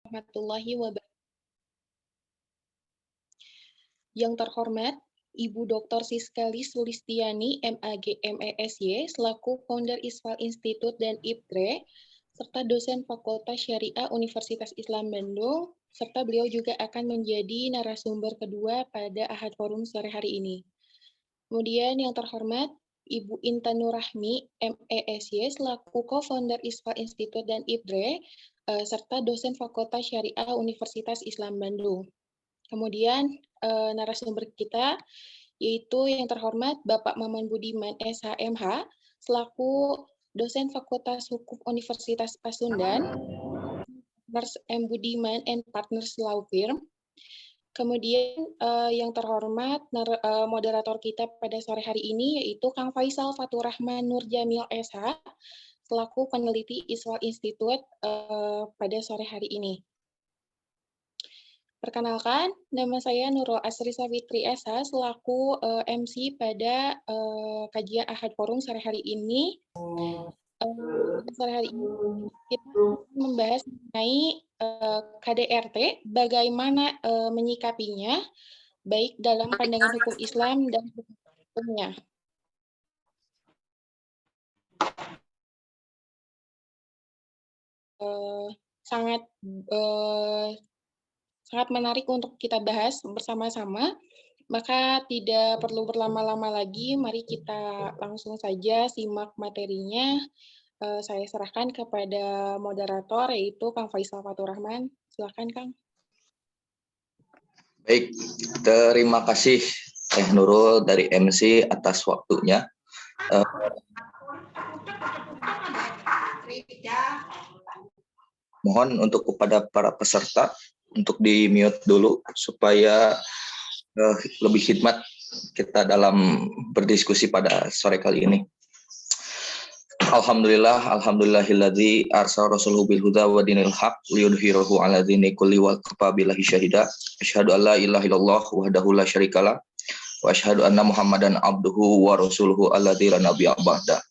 Warahmatullahi wabarakatuh. Yang terhormat, Ibu Dr. Siskali Sulistiani, MAG, MESY, selaku founder ISFAL Institute dan IPDRE, serta dosen Fakultas Syariah Universitas Islam Bandung, serta beliau juga akan menjadi narasumber kedua pada Ahad Forum sore hari ini. Kemudian yang terhormat, Ibu Intan Nurrahmi, MESY, selaku co-founder ISFAL Institute dan IPDRE, serta dosen Fakultas Syariah Universitas Islam Bandung. Kemudian narasumber kita yaitu yang terhormat Bapak Maman Budiman SHMH selaku dosen Fakultas Hukum Universitas Pasundan, Partners M. Budiman and Partners Law Firm. Kemudian yang terhormat moderator kita pada sore hari ini yaitu Kang Faisal Fatur Rahman Nur Jamil SH selaku peneliti ISFAL Institute pada sore hari ini. Perkenalkan, nama saya Nurul Asri Safitri Esa selaku MC pada kajian Ahad Forum sore hari ini. Sore hari ini kita membahas mengenai KDRT, bagaimana menyikapinya, baik dalam pandangan hukum Islam dan hukumnya. Sangat menarik untuk kita bahas bersama-sama, maka tidak perlu berlama-lama lagi, mari kita langsung saja simak materinya. Saya serahkan kepada moderator, yaitu Kang Faisal Fatur Rahman. Silakan, Kang. Baik, terima kasih Teh Nurul dari MC atas waktunya. Mohon untuk kepada para peserta untuk di-mute dulu supaya lebih khidmat kita dalam berdiskusi pada sore kali ini. Alhamdulillahilladzi arsala rasulahu bil huda wa dinil haq liyudhhirahu 'ala dini kulli wa kafa billahi syahida. Asyhadu an la ilaha illallah wahdahu la syarikalah wa asyhadu anna Muhammadan abduhu wa rasuluhu alladzi la nabiyya ba'da.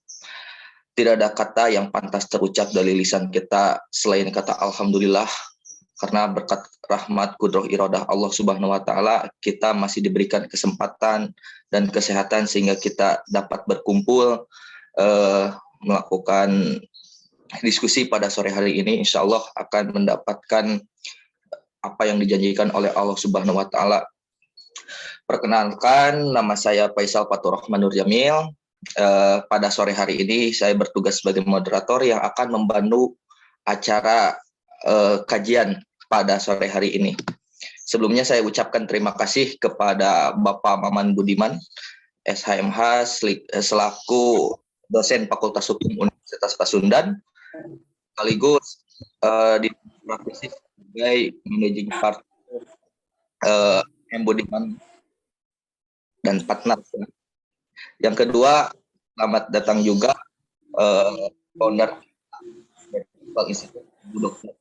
Tidak ada kata yang pantas terucap dari lisan kita selain kata alhamdulillah, karena berkat rahmat kudrah iradah Allah Subhanahu wa taala kita masih diberikan kesempatan dan kesehatan sehingga kita dapat berkumpul melakukan diskusi pada sore hari ini. Insya Allah akan mendapatkan apa yang dijanjikan oleh Allah Subhanahu wa taala. Perkenalkan, nama saya Faisal Fatur Rahman Nur Jamil. Pada sore hari ini saya bertugas sebagai moderator yang akan membantu acara kajian pada sore hari ini. Sebelumnya saya ucapkan terima kasih kepada Bapak Maman Budiman SHMH selaku dosen Fakultas Hukum Universitas Pasundan, sekaligus di profesi sebagai managing partner M. Budiman dan partner. Yang kedua, selamat datang juga founder ISFAL Institute, Bu Dr.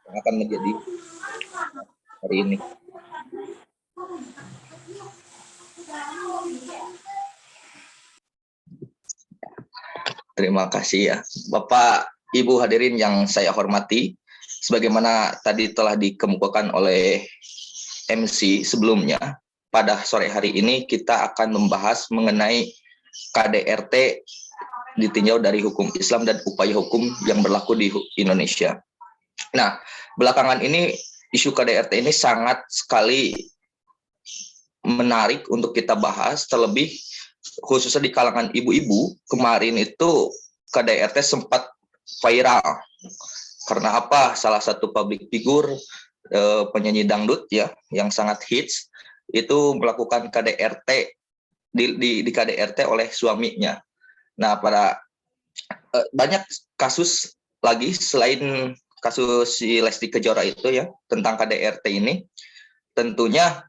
yang akan menjadi hari ini. Terima kasih ya, Bapak, Ibu hadirin yang saya hormati. Sebagaimana tadi telah dikemukakan oleh MC sebelumnya, pada sore hari ini kita akan membahas mengenai KDRT ditinjau dari hukum Islam dan upaya hukum yang berlaku di Indonesia. Nah, belakangan ini isu KDRT ini sangat sekali menarik untuk kita bahas, terlebih khususnya di kalangan ibu-ibu. Kemarin itu KDRT sempat viral. Karena apa? Salah satu public figure, penyanyi dangdut ya, yang sangat hits, itu melakukan KDRT di KDRT oleh suaminya. Nah, banyak kasus lagi selain kasus si Lesti Kejora itu ya tentang KDRT ini, tentunya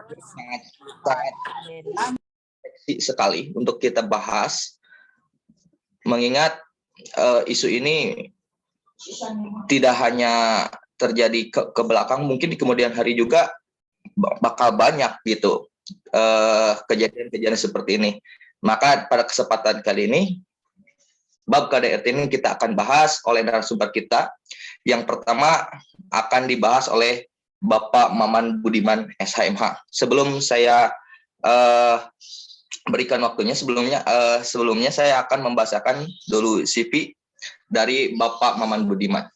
sangat sekali untuk kita bahas, mengingat isu ini tidak hanya terjadi ke belakang, mungkin di kemudian hari juga bakal banyak gitu kejadian-kejadian seperti ini. Maka pada kesempatan kali ini bab KDRT ini kita akan bahas oleh narasumber kita. Yang pertama akan dibahas oleh Bapak Maman Budiman SHMH. Sebelum saya berikan waktunya, sebelumnya saya akan membacakan dulu CV dari Bapak Maman Budiman.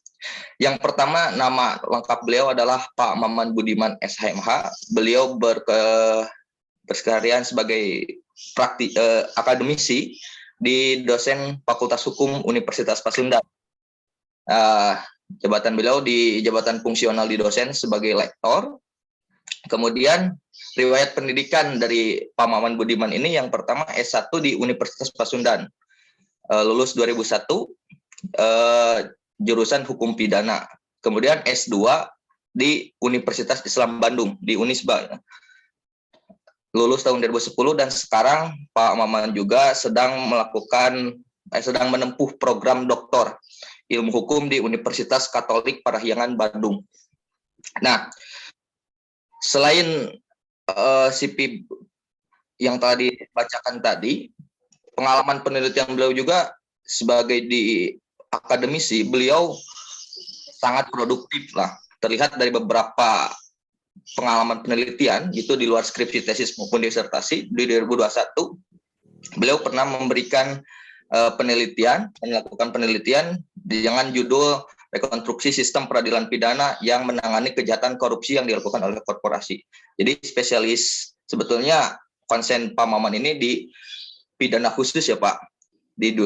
Yang pertama, nama lengkap beliau adalah Pak Maman Budiman SHMH. Beliau berkarir sebagai akademisi di dosen Fakultas Hukum Universitas Pasundan. Jabatan beliau di jabatan fungsional di dosen sebagai lektor. Kemudian riwayat pendidikan dari Pak Maman Budiman ini yang pertama S1 di Universitas Pasundan. Lulus 2001, jurusan Hukum Pidana. Kemudian S2 di Universitas Islam Bandung, di Unisba. Lulus tahun 2010 dan sekarang Pak Maman juga sedang menempuh program doktor ilmu hukum di Universitas Katolik Parahyangan Bandung. Nah, selain CV yang telah dibacakan tadi, pengalaman penelitian beliau juga sebagai di akademisi, beliau sangat produktif lah. Terlihat dari beberapa pengalaman penelitian gitu di luar skripsi tesis maupun disertasi. Di 2021 beliau pernah melakukan penelitian dengan judul rekonstruksi sistem peradilan pidana yang menangani kejahatan korupsi yang dilakukan oleh korporasi. Jadi spesialis sebetulnya konsen Pak Maman ini di pidana khusus ya Pak, di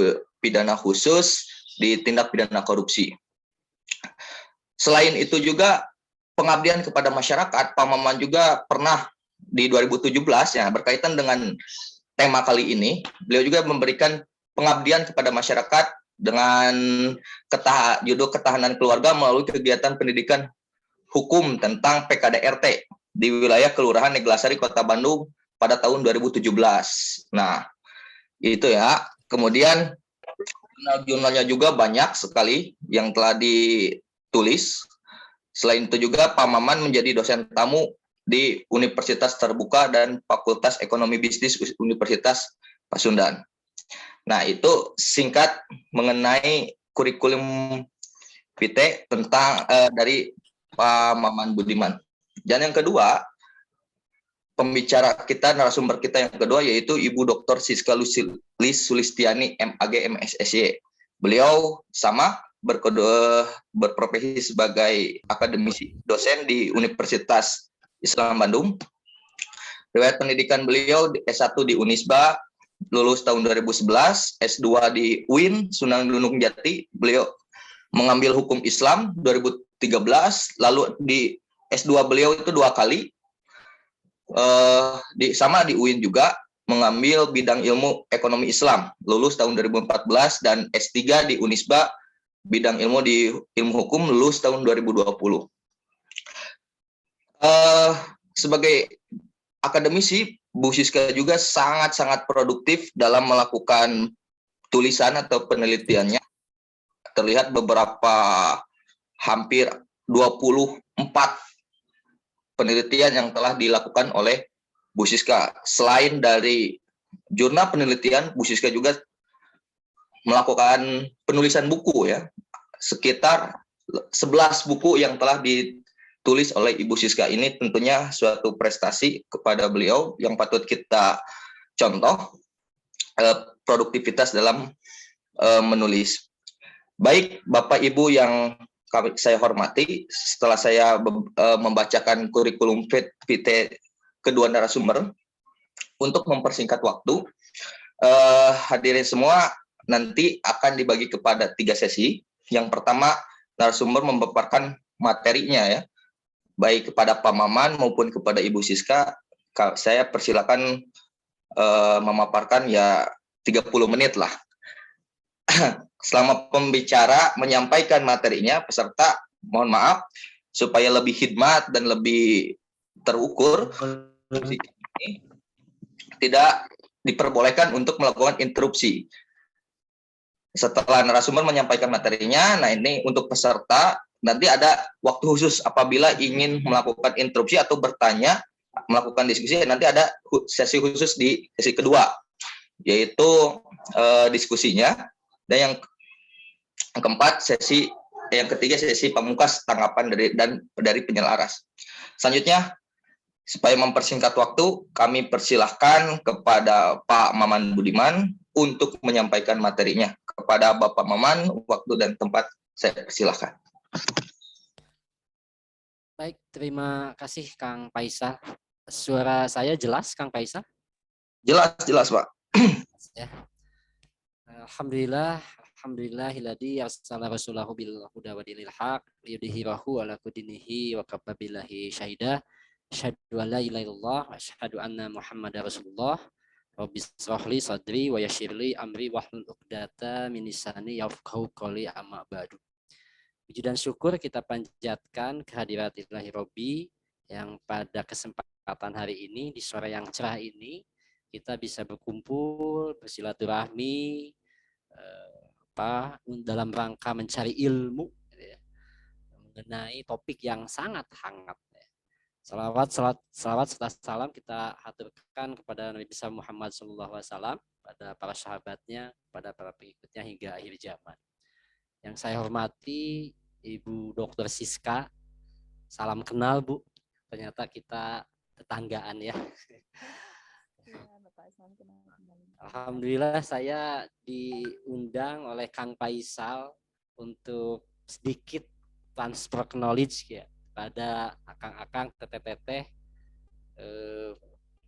pidana khusus di tindak pidana korupsi. Selain itu juga pengabdian kepada masyarakat, Pak Maman juga pernah di 2017 ya berkaitan dengan tema kali ini, beliau juga memberikan pengabdian kepada masyarakat dengan judul ketahanan keluarga melalui kegiatan pendidikan hukum tentang PKDRT di wilayah Kelurahan Neglasari Kota Bandung pada tahun 2017. Nah, itu ya. Kemudian jurnalnya juga banyak sekali yang telah ditulis. Selain itu juga Pak Maman menjadi dosen tamu di Universitas Terbuka dan Fakultas Ekonomi Bisnis Universitas Pasundan. Nah, itu singkat mengenai kurikulum PT tentang dari Pak Maman Budiman. Dan yang kedua, pembicara kita, narasumber kita yang kedua yaitu Ibu Dr. Siska Lis Sulistiani, MAG MSSY. Beliau sama berprofesi sebagai akademisi dosen di Universitas Islam Bandung. Riwayat pendidikan beliau S1 di Unisba, lulus tahun 2011, S2 di UIN Sunan Gunung Jati. Beliau mengambil hukum Islam 2013, lalu di S2 beliau itu 2 kali. Sama di UIN juga mengambil bidang ilmu ekonomi Islam, lulus tahun 2014, dan S3 di Unisba bidang ilmu di ilmu hukum, lulus tahun 2020. Sebagai akademisi, Bu Siska juga sangat-sangat produktif dalam melakukan tulisan atau penelitiannya. Terlihat beberapa hampir 24 penelitian yang telah dilakukan oleh Bu Siska. Selain dari jurnal penelitian, Bu Siska juga melakukan penulisan buku ya. Sekitar 11 buku yang telah ditulis oleh Ibu Siska. Ini tentunya suatu prestasi kepada beliau yang patut kita contoh, produktivitas dalam menulis. Baik Bapak Ibu yang saya hormati, setelah saya membacakan kurikulum PT kedua narasumber, untuk mempersingkat waktu, hadirin semua nanti akan dibagi kepada 3 sesi. Yang pertama, narasumber memaparkan materinya ya, baik kepada Pak Maman maupun kepada Ibu Siska. Saya persilakan memaparkan ya 30 menit lah. Selama pembicara menyampaikan materinya, peserta mohon maaf supaya lebih khidmat dan lebih terukur, tidak diperbolehkan untuk melakukan interupsi. Setelah narasumber menyampaikan materinya, nah ini untuk peserta nanti ada waktu khusus apabila ingin melakukan interupsi atau bertanya, melakukan diskusi, nanti ada sesi khusus di sesi kedua, yaitu diskusinya. Dan yang keempat, yang ketiga sesi pamungkas tanggapan dari penyelaras. Selanjutnya, supaya mempersingkat waktu, kami persilahkan kepada Pak Maman Budiman untuk menyampaikan materinya. Kepada Bapak Maman, waktu dan tempat saya persilahkan. Baik, terima kasih Kang Faisal. Suara saya jelas, Kang Faisal? Jelas, Pak. Ya. Alhamdulillahilladzi arsala rasulahu bil huda wa dinil haq liyudhhirahu ala dinihi wa kafa billahi syahida. Asyhadu an la ilaha illallah wa asyhadu anna Muhammadar Rasulullah. Rabbi shrah li sadri wa yassir li amri wahlul 'uqdatam min lisani yafqahu qawli amma ba'du. Puji dan syukur kita panjatkan kehadirat Ilahi Robbi yang pada kesempatan hari ini di sore yang cerah ini kita bisa berkumpul bersilaturahmi dalam rangka mencari ilmu ya, mengenai topik yang sangat hangat. Ya. Salawat serta salam kita haturkan kepada Nabi besar Muhammad SAW, pada para sahabatnya, pada para pengikutnya hingga akhir zaman. Yang saya hormati Ibu Dr. Siska, salam kenal Bu. Ternyata kita tetanggaan ya. Alhamdulillah saya diundang oleh Kang Faisal untuk sedikit transfer knowledge ya pada akang-akang teteh-teteh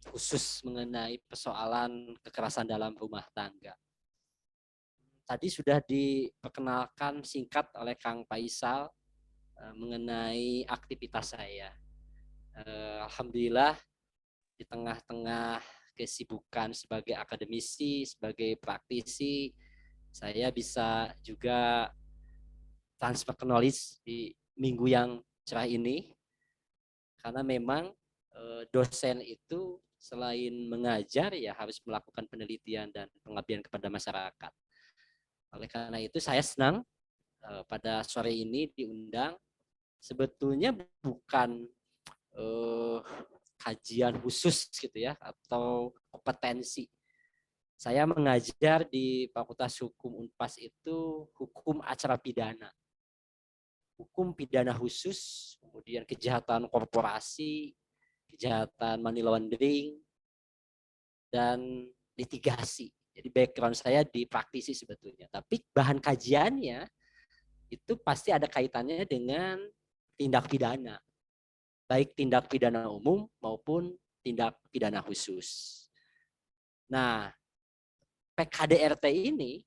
khusus mengenai persoalan kekerasan dalam rumah tangga. Tadi sudah diperkenalkan singkat oleh Kang Faisal mengenai aktivitas saya. Alhamdulillah di tengah-tengah kesibukan sebagai akademisi, sebagai praktisi, saya bisa juga transfer knowledge di minggu yang cerah ini. Karena memang dosen itu selain mengajar ya harus melakukan penelitian dan pengabdian kepada masyarakat. Oleh karena itu saya senang pada sore ini diundang. Sebetulnya bukan kajian khusus gitu ya atau kompetensi. Saya mengajar di Fakultas Hukum Unpas itu hukum acara pidana. Hukum pidana khusus, kemudian kejahatan korporasi, kejahatan money laundering, dan litigasi. Jadi background saya di praktisi sebetulnya. Tapi bahan kajiannya itu pasti ada kaitannya dengan tindak pidana. Baik tindak pidana umum maupun tindak pidana khusus. Nah, PKDRT ini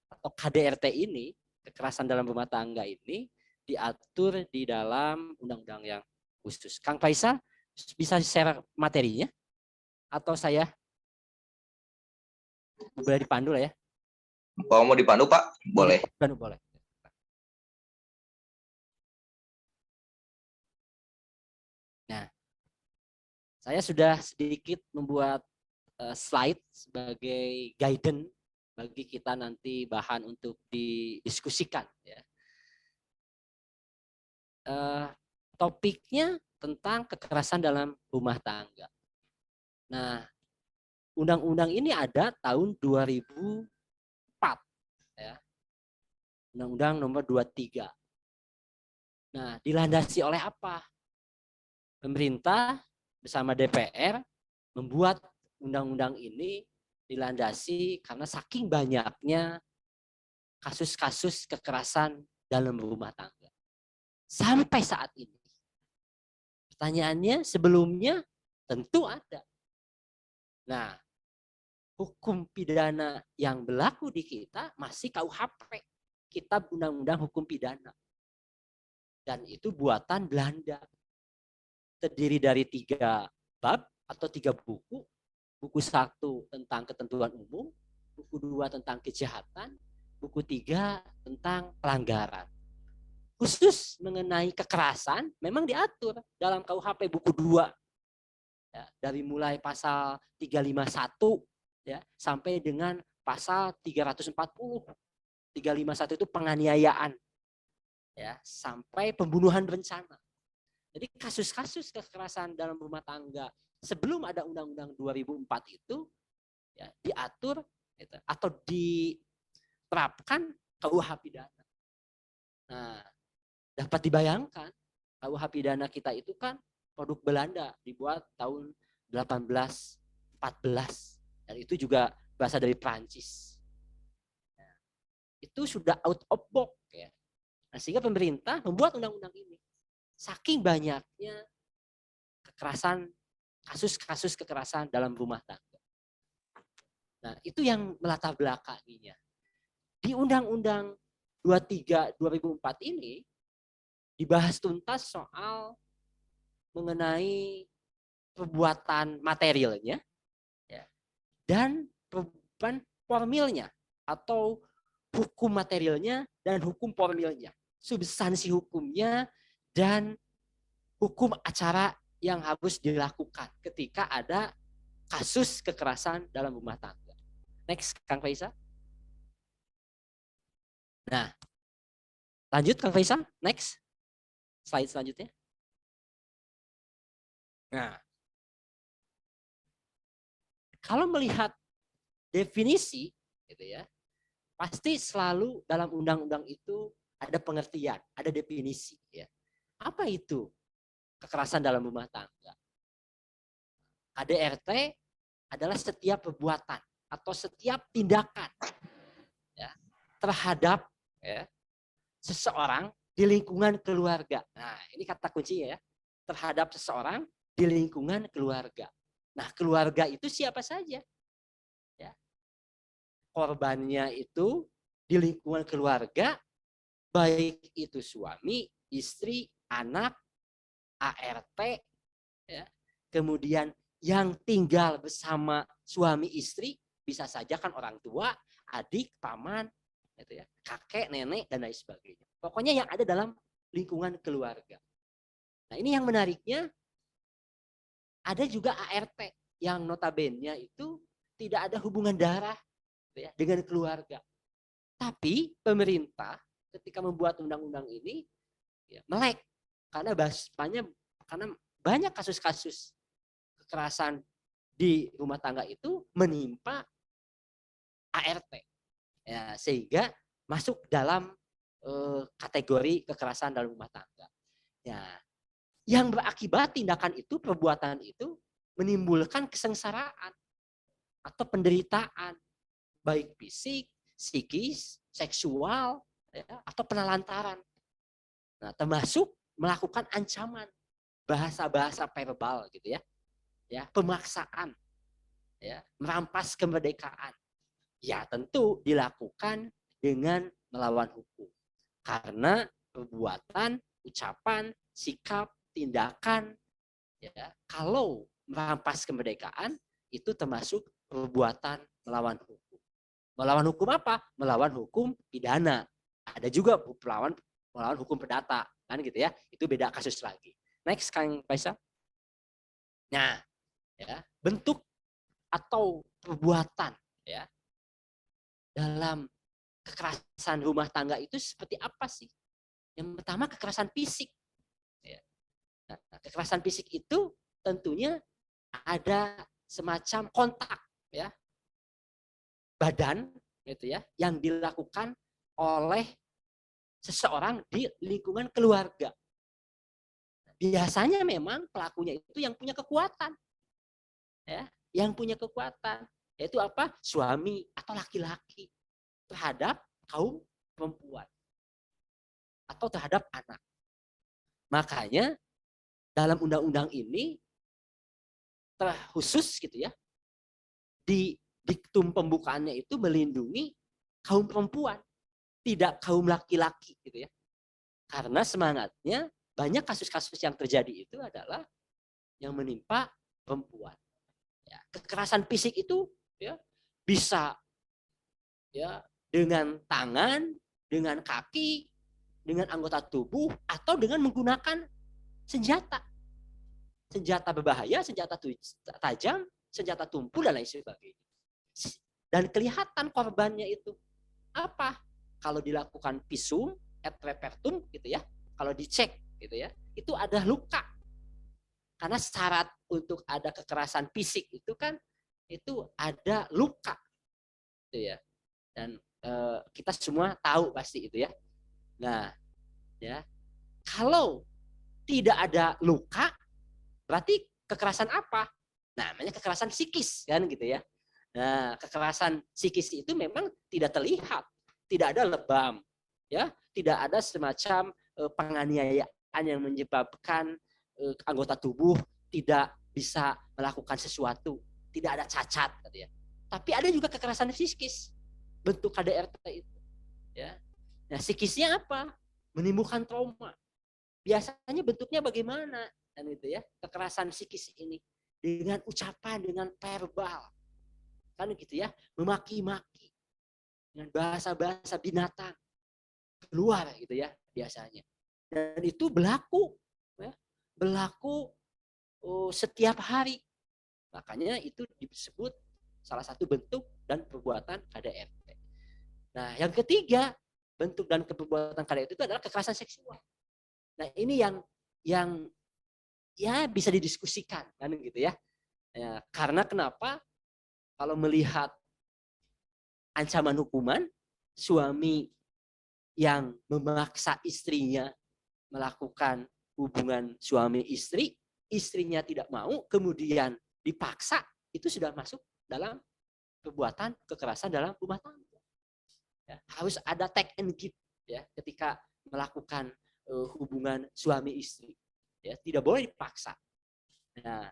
atau KDRT ini, kekerasan dalam rumah tangga ini diatur di dalam undang-undang yang khusus. Kang Faisal bisa share materinya atau saya boleh dipandu lah ya? Kalau mau dipandu Pak, boleh. Boleh. Nah, saya sudah sedikit membuat slide sebagai guidance bagi kita nanti bahan untuk didiskusikan. Ya. Topiknya tentang kekerasan dalam rumah tangga. Nah, undang-undang ini ada tahun 2004, ya. Undang-undang nomor 23. Nah, dilandasi oleh apa? Pemerintah bersama DPR membuat undang-undang ini dilandasi karena saking banyaknya kasus-kasus kekerasan dalam rumah tangga. Sampai saat ini. Pertanyaannya sebelumnya tentu ada. Nah, hukum pidana yang berlaku di kita masih KUHP, Kitab Undang-Undang Hukum Pidana. Dan itu buatan Belanda. Terdiri dari 3 bab atau 3 buku. Buku 1 tentang ketentuan umum, buku 2 tentang kejahatan, buku 3 tentang pelanggaran. Khusus mengenai kekerasan memang diatur dalam KUHP buku 2. Ya, dari mulai pasal 351 ya, sampai dengan pasal 340. 351 itu penganiayaan. Ya, sampai pembunuhan berencana. Jadi kasus-kasus kekerasan dalam rumah tangga sebelum ada Undang-Undang 2004 itu ya, diatur gitu, atau terapkan KUH pidana. Nah, dapat dibayangkan KUH pidana kita itu kan produk Belanda, dibuat tahun 1814, dan itu juga bahasa dari Prancis. Nah, itu sudah out of box ya. Nah, sehingga pemerintah membuat undang-undang ini. Saking banyaknya kekerasan, kasus-kasus kekerasan dalam rumah tangga. Nah, itu yang melatar belakanginya. Di Undang-Undang 23 2004 ini dibahas tuntas soal mengenai perbuatan materialnya ya, dan perbuatan formilnya atau hukum materialnya dan hukum formilnya, substansi hukumnya dan hukum acara yang harus dilakukan ketika ada kasus kekerasan dalam rumah tangga. Next, Kang Faisal. Nah, lanjut Kang Faisal, next. Slide selanjutnya. Nah, kalau melihat definisi gitu ya, pasti selalu dalam undang-undang itu ada pengertian, ada definisi ya. Apa itu kekerasan dalam rumah tangga? KDRT adalah setiap perbuatan atau setiap tindakan ya, terhadap ya, seseorang di lingkungan keluarga. Nah, ini kata kuncinya ya. Terhadap seseorang di lingkungan keluarga. Nah, keluarga itu siapa saja? Ya. Korbannya itu di lingkungan keluarga, baik itu suami, istri, anak, ART, ya. Kemudian yang tinggal bersama suami istri bisa saja kan orang tua, adik, paman, gitu ya, kakek, nenek, dan lain sebagainya. Pokoknya yang ada dalam lingkungan keluarga. Nah, ini yang menariknya, ada juga ART yang notabene itu tidak ada hubungan darah gitu ya, dengan keluarga. Tapi pemerintah ketika membuat undang-undang ini ya, melek karena karena banyak kasus-kasus kekerasan di rumah tangga itu menimpa ART. Ya, sehingga masuk dalam kategori kekerasan dalam rumah tangga. Ya, yang berakibat tindakan itu, perbuatan itu menimbulkan kesengsaraan atau penderitaan, baik fisik, psikis, seksual, ya, atau penelantaran. Nah, termasuk melakukan ancaman, bahasa-bahasa verbal gitu ya, pemaksaan, ya, merampas kemerdekaan. Ya, tentu dilakukan dengan melawan hukum. Karena perbuatan, ucapan, sikap, tindakan ya, kalau merampas kemerdekaan itu termasuk perbuatan melawan hukum. Melawan hukum apa? Melawan hukum pidana. Ada juga melawan hukum perdata, kan gitu ya. Itu beda kasus lagi. Next, Kang Faisal. Nah, ya, bentuk atau perbuatan ya dalam kekerasan rumah tangga itu seperti apa sih? Yang pertama kekerasan fisik. Ya. Nah, kekerasan fisik itu tentunya ada semacam kontak ya badan gitu ya yang dilakukan oleh seseorang di lingkungan keluarga. Biasanya memang pelakunya itu yang punya kekuatan, ya, yang punya kekuatan yaitu apa? Suami atau laki-laki terhadap kaum perempuan atau terhadap anak. Makanya dalam undang-undang ini khusus gitu ya, di diktum pembukaannya itu melindungi kaum perempuan, tidak kaum laki-laki gitu ya. Karena semangatnya banyak kasus-kasus yang terjadi itu adalah yang menimpa perempuan. Ya, kekerasan fisik itu ya bisa ya dengan tangan, dengan kaki, dengan anggota tubuh atau dengan menggunakan senjata. Senjata berbahaya, senjata tajam, senjata tumpul dan lain sebagainya. Dan kelihatan korbannya itu apa? Kalau dilakukan visum et repertum gitu ya, kalau dicek gitu ya, itu ada luka. Karena syarat untuk ada kekerasan fisik itu kan itu ada luka gitu ya. Dan kita semua tahu pasti itu ya. Nah, ya kalau tidak ada luka, berarti kekerasan apa? Namanya kekerasan psikis kan gitu ya. Nah, kekerasan psikis itu memang tidak terlihat, tidak ada lebam, ya, tidak ada semacam penganiayaan yang menyebabkan anggota tubuh tidak bisa melakukan sesuatu, tidak ada cacat, gitu ya. Tapi ada juga kekerasan psikis, bentuk KDRT itu, ya. Nah, psikisnya apa? Menimbulkan trauma. Biasanya bentuknya bagaimana? Dan itu ya, kekerasan psikis ini dengan ucapan, dengan verbal, kan gitu ya, memaki-maki dengan bahasa-bahasa binatang keluar gitu ya biasanya. Dan itu berlaku, ya, berlaku setiap hari. Makanya itu disebut salah satu bentuk dan perbuatan KDRT. Nah, yang ketiga bentuk dan perbuatan KDRT itu adalah kekerasan seksual. Nah, ini yang ya bisa didiskusikan kan gitu ya. Ya, karena kenapa? Kalau melihat ancaman hukuman, suami yang memaksa istrinya melakukan hubungan suami istri, istrinya tidak mau, kemudian dipaksa, itu sudah masuk dalam perbuatan kekerasan dalam rumah tangga. Ya, harus ada take and give ya ketika melakukan hubungan suami istri. Ya, tidak boleh dipaksa. Nah,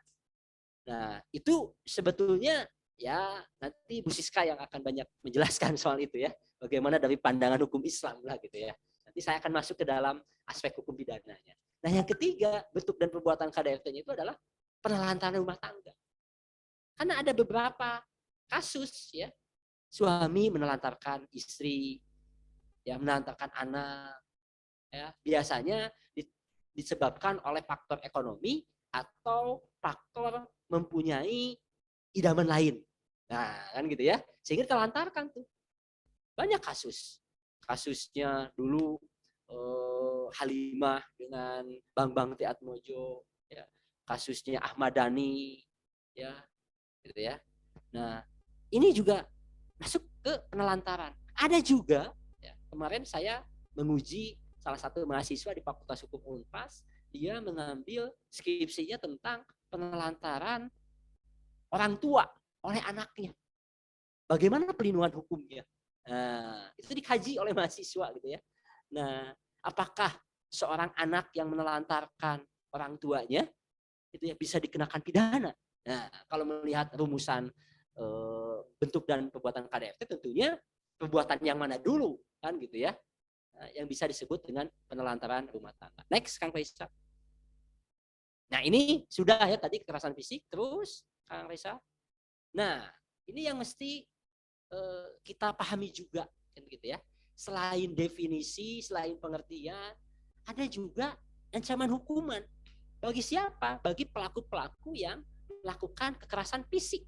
itu sebetulnya ya nanti Bu Siska yang akan banyak menjelaskan soal itu ya. Bagaimana dari pandangan hukum Islam lah gitu ya. Nanti saya akan masuk ke dalam aspek hukum pidananya. Nah, yang ketiga, bentuk dan perbuatan KDRT-nya itu adalah penelantaran rumah tangga. Karena ada beberapa kasus ya, suami menelantarkan istri, ya menelantarkan anak, ya biasanya disebabkan oleh faktor ekonomi atau faktor mempunyai idaman lain. Nah, kan gitu ya. Sehingga terlantarkan tuh. Banyak kasus. Kasusnya dulu Halimah dengan Bambang Triatmojo, ya. Kasusnya Ahmad Dhani, ya, gitu ya. Nah, ini juga masuk ke penelantaran. Ada juga, ya, kemarin saya menguji salah satu mahasiswa di Fakultas Hukum Unpas, dia mengambil skripsinya tentang penelantaran orang tua oleh anaknya. Bagaimana pelindungan hukumnya? Nah, itu dikaji oleh mahasiswa gitu ya. Nah, apakah seorang anak yang menelantarkan orang tuanya itu ya bisa dikenakan pidana? Nah, kalau melihat rumusan bentuk dan perbuatan KDRT tentunya perbuatan yang mana dulu kan gitu ya. Nah, yang bisa disebut dengan penelantaran rumah tangga. Next, Kang Faisal. Nah, ini sudah ya tadi kekerasan fisik, terus Kang Reza. Nah, ini yang mesti kita pahami juga kan gitu ya. Selain definisi, selain pengertian, ada juga ancaman hukuman. Bagi siapa? Bagi pelaku-pelaku yang melakukan kekerasan fisik.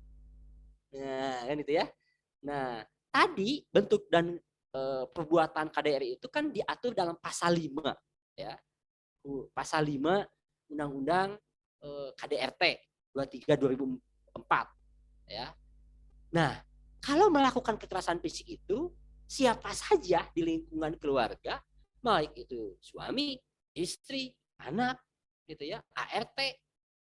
Nah, kan itu ya. Nah, tadi bentuk dan perbuatan KDRT itu kan diatur dalam pasal 5 ya. Pasal 5 Undang-Undang KDRT 23 2004 ya. Nah, kalau melakukan kekerasan fisik itu siapa saja di lingkungan keluarga, baik itu suami, istri, anak gitu ya, ART,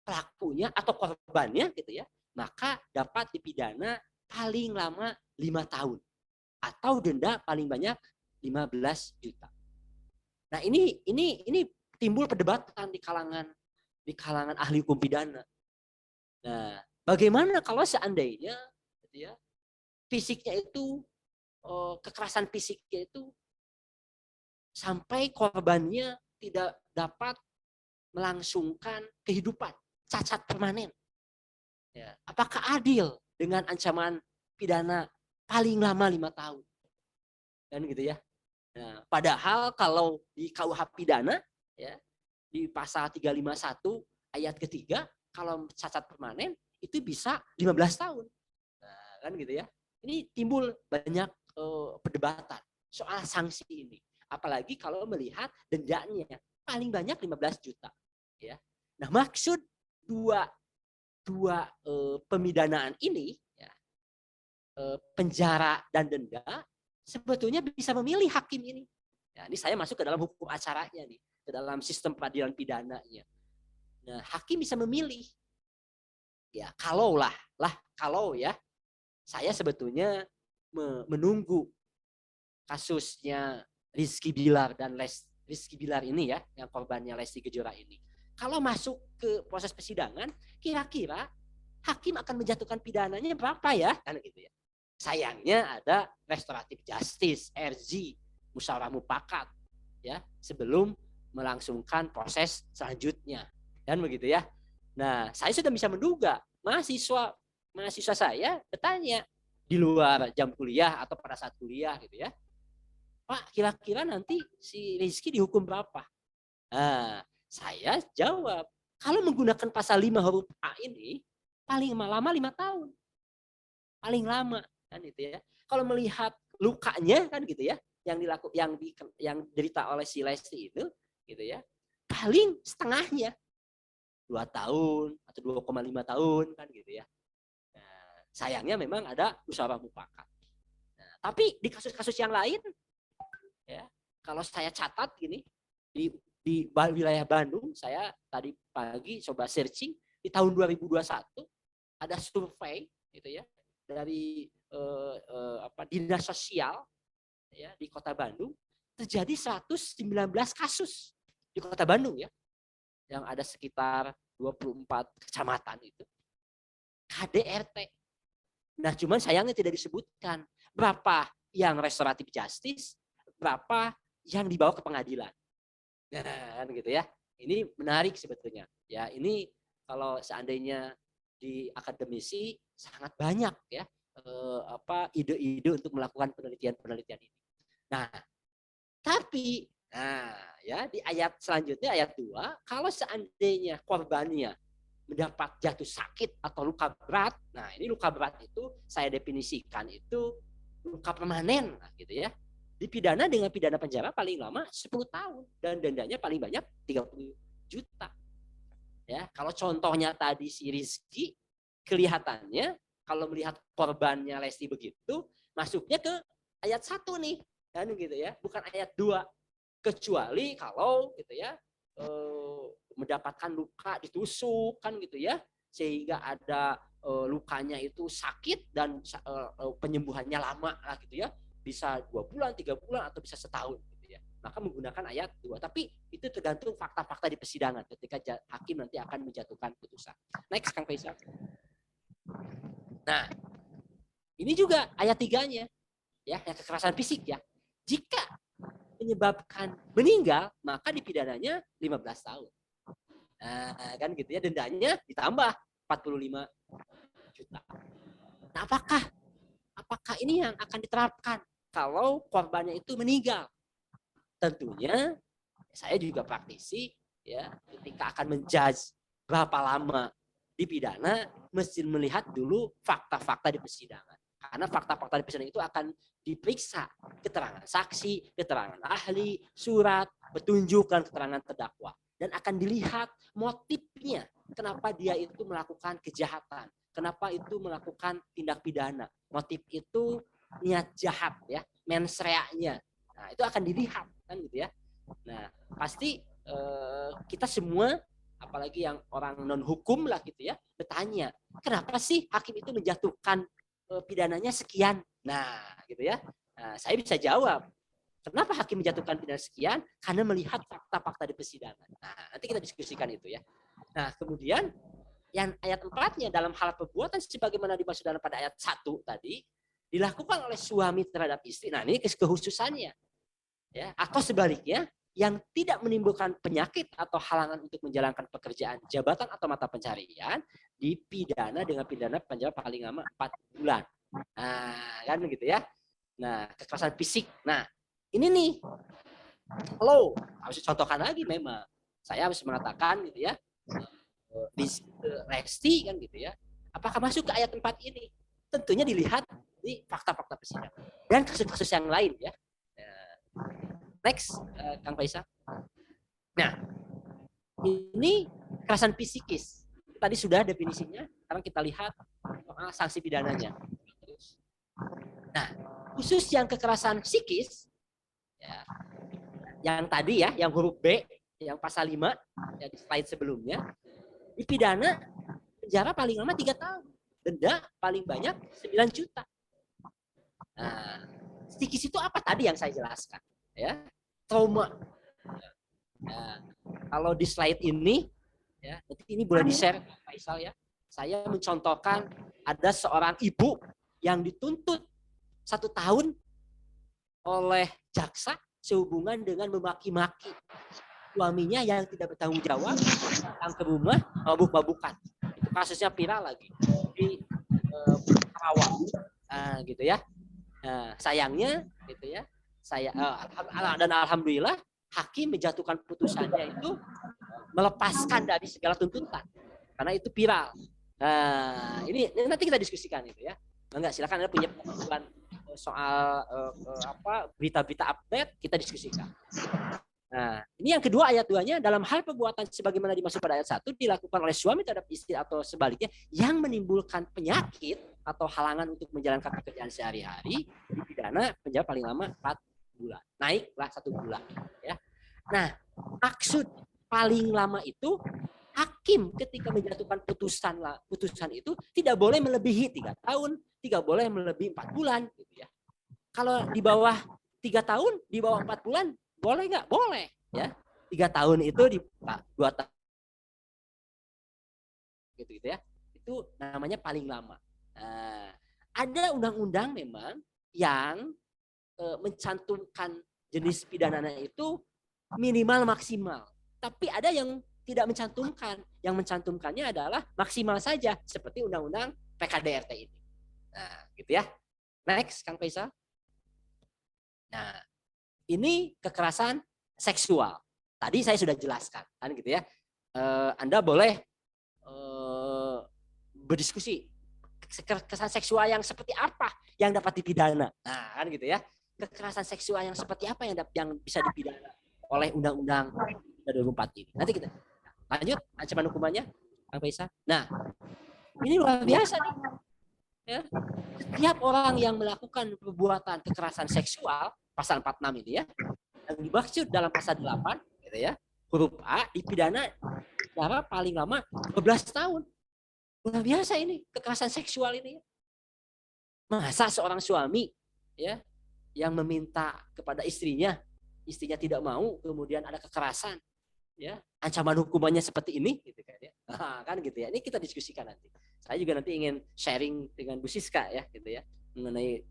pelakunya atau korbannya gitu ya, maka dapat dipidana paling lama 5 tahun atau denda paling banyak 15 juta. Nah, ini timbul perdebatan di kalangan ahli hukum pidana. Nah, bagaimana kalau seandainya gitu ya, fisiknya itu kekerasan fisiknya itu sampai korbannya tidak dapat melangsungkan kehidupan, cacat permanen. Ya, apakah adil dengan ancaman pidana paling lama 5 tahun? Dan gitu ya. Nah, padahal kalau di KUH pidana ya, di pasal 351 ayat ketiga, kalau cacat permanen itu bisa 15 tahun. Nah, kan gitu ya. Ini timbul banyak perdebatan soal sanksi ini. Apalagi kalau melihat dendanya paling banyak 15 juta. Ya. Nah, maksud dua pemidanaan ini, ya, penjara dan denda, sebetulnya bisa memilih hakim ini. Ya, ini saya masuk ke dalam hukum acaranya nih, ke dalam sistem peradilan pidananya. Nah, hakim bisa memilih. Ya, kalau ya, saya sebetulnya menunggu kasusnya Rizky Bilar dan Rizky Bilar ini ya, yang korbannya Lesti Kejora ini. Kalau masuk ke proses persidangan, kira-kira hakim akan menjatuhkan pidananya berapa ya? Kan gitu ya. Sayangnya ada restoratif justice, RJ, musyawarah mufakat ya, sebelum melangsungkan proses selanjutnya. Dan begitu ya. Nah, saya sudah bisa menduga mahasiswa saya bertanya di luar jam kuliah atau pada saat kuliah gitu ya. Pak, kira-kira nanti si Rizky dihukum berapa? Nah, saya jawab, kalau menggunakan pasal 5 huruf A ini, paling lama 5 tahun. Paling lama kan itu ya. Kalau melihat lukanya kan gitu ya, yang derita oleh si Lesti itu gitu ya, paling setengahnya 2 tahun atau 2,5 tahun kan gitu ya. Nah, sayangnya memang ada musyawarah mufakat. Nah, tapi di kasus-kasus yang lain ya, kalau saya catat gini di wilayah Bandung, saya tadi pagi coba searching di tahun 2021 ada survei gitu ya dari dinas sosial ya di Kota Bandung, terjadi 119 kasus di Kota Bandung ya, yang ada sekitar 24 kecamatan itu KDRT. Nah, cuman sayangnya tidak disebutkan berapa yang restoratif justice, berapa yang dibawa ke pengadilan. Nah, kan gitu ya. Ini menarik sebetulnya. Ya, ini kalau seandainya di akademisi sangat banyak ya ide-ide untuk melakukan penelitian-penelitian ini. Nah, tapi ya di ayat selanjutnya ayat 2, kalau seandainya korbannya mendapat jatuh sakit atau luka berat, nah ini luka berat itu saya definisikan itu luka permanen nah, gitu ya. Dipidana dengan pidana penjara paling lama 10 tahun dan dendanya paling banyak 30 juta. Ya, kalau contohnya tadi si Rizky, kelihatannya kalau melihat korbannya Lesti begitu, masuknya ke ayat 1 nih, kan gitu ya, bukan ayat 2. Kecuali kalau gitu ya mendapatkan luka ditusuk kan gitu ya, sehingga ada lukanya itu sakit dan penyembuhannya lama lah gitu ya, bisa 2 bulan, 3 bulan atau bisa setahun gitu ya. Maka menggunakan ayat 2. Tapi itu tergantung fakta-fakta di persidangan ketika hakim nanti akan menjatuhkan putusan. Next Kang Faisal. Nah, ini juga ayat 3-nya ya, yang kekerasan fisik ya. Jika menyebabkan meninggal, maka dipidananya 15 tahun. Nah, kan gitu ya, dendanya ditambah 45 juta. Nah, apakah ini yang akan diterapkan kalau korbannya itu meninggal? Tentunya saya juga praktisi ya, ketika akan menjudge berapa lama dipidana, mesti melihat dulu fakta-fakta di persidangan. Karena fakta-fakta di persidangan itu akan diperiksa keterangan saksi, keterangan ahli, surat, petunjuk, dan keterangan terdakwa. Dan akan dilihat motifnya, kenapa dia itu melakukan kejahatan, kenapa itu melakukan tindak pidana. Motif itu niat jahat ya, mens rea-nya. Nah, itu akan dilihat kan gitu ya. Nah, pasti kita semua apalagi yang orang non hukum lah gitu ya, bertanya, kenapa sih hakim itu menjatuhkan pidananya sekian? Nah, gitu ya. Nah, saya bisa jawab. Kenapa hakim menjatuhkan pidana sekian? Karena melihat fakta-fakta di persidangan. Nah, nanti kita diskusikan itu ya. Nah, kemudian yang ayat 4-nya dalam hal perbuatan sebagaimana dimaksud dalam pada ayat 1 tadi, dilakukan oleh suami terhadap istri. Nah, ini kekhususannya. Ya, atau sebaliknya, yang tidak menimbulkan penyakit atau halangan untuk menjalankan pekerjaan, jabatan atau mata pencarian, dipidana dengan pidana penjara paling lama 4 bulan. Nah, kan gitu ya. Nah, kekerasan fisik. Nah, ini nih, kalau harus contohkan lagi memang. Saya harus mengatakan gitu ya, di Lesti kan gitu ya. Apakah masuk ke ayat 4 ini? Tentunya dilihat di fakta-fakta persidangan. Dan kasus-kasus yang lain ya. Next, Kang Faisal. Nah, ini kekerasan psikis. Tadi sudah definisinya. Sekarang kita lihat sanksi pidananya. Nah, Khusus yang kekerasan psikis, ya, yang tadi ya, yang huruf B, yang pasal 5, ya, di slide sebelumnya, dipidana penjara paling lama 3 tahun. Denda paling banyak 9 juta. Nah, psikis itu apa tadi yang saya jelaskan? Ya, trauma. Nah, kalau di slide ini, ya, nanti ini boleh di-share Pak Faisal ya. Saya mencontohkan ada seorang ibu yang dituntut 1 tahun oleh jaksa sehubungan dengan memaki-maki suaminya yang tidak bertanggung jawab, datang ke rumah mabuk-mabukan. Itu kasusnya viral lagi di Karawang, gitu ya. Sayangnya, gitu ya. Dan alhamdulillah hakim menjatuhkan putusannya itu melepaskan dari segala tuntutan karena itu viral. Nah, ini nanti kita diskusikan itu ya. Enggak, silakan Anda punya pengetahuan soal berita-berita update, kita diskusikan. Nah, ini yang kedua ayat 2-nya, dalam hal perbuatan sebagaimana dimaksud pada ayat 1 dilakukan oleh suami terhadap istri atau sebaliknya yang menimbulkan penyakit atau halangan untuk menjalankan pekerjaan sehari-hari, dipidana penjara paling lama 4 bulan. Naiklah 1 bulan, ya. Nah, maksud paling lama itu hakim ketika menjatuhkan putusan itu tidak boleh melebihi 3 tahun, tidak boleh melebihi 4 bulan gitu ya. Kalau di bawah 3 tahun, di bawah 4 bulan boleh nggak? Boleh ya. 3 tahun itu di 2 tahun gitu ya. Itu namanya paling lama. Nah, ada undang-undang memang yang mencantumkan jenis pidananya itu minimal maksimal. Tapi ada yang tidak mencantumkan. Yang mencantumkannya adalah maksimal saja seperti undang-undang PKDRT ini. Nah, gitu ya. Next, Kang Faisal. Nah, ini kekerasan seksual. Tadi saya sudah jelaskan, kan gitu ya. Anda boleh berdiskusi kekerasan seksual yang seperti apa yang dapat dipidana. Nah, kan gitu ya. Kekerasan seksual yang seperti apa yang bisa dipidana oleh Undang-Undang 2004 ini. Nanti kita lanjut ancaman hukumannya, Kang Faisal. Nah, ini luar biasa nih. Ya. Setiap orang yang melakukan perbuatan kekerasan seksual pasal 46 ini ya, yang dimaksud dalam pasal 8 gitu ya, huruf A dipidana penjara paling lama 12 tahun. Luar biasa ini kekerasan seksual ini. Masa seorang suami ya yang meminta kepada istrinya tidak mau, kemudian ada kekerasan, ya ancaman hukumannya seperti ini, gitu kan ya, kan gitu ya. Ini kita diskusikan nanti. Saya juga nanti ingin sharing dengan Bu Siska ya, gitu ya, mengenai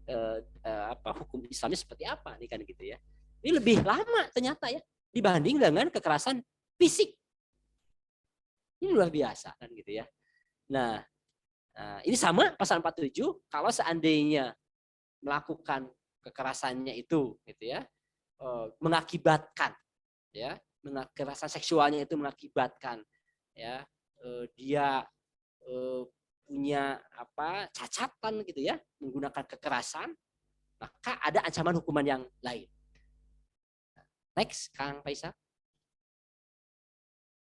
hukum Islamnya seperti apa nih kan gitu ya. Ini lebih lama ternyata ya dibanding dengan kekerasan fisik. Ini luar biasa kan gitu ya. Nah, ini sama pasal 47 kalau seandainya melakukan kekerasannya itu gitu ya, mengakibatkan ya, kekerasan seksualnya itu mengakibatkan ya dia punya cacatan gitu ya, menggunakan kekerasan, maka ada ancaman hukuman yang lain. Next, Kang Faisal.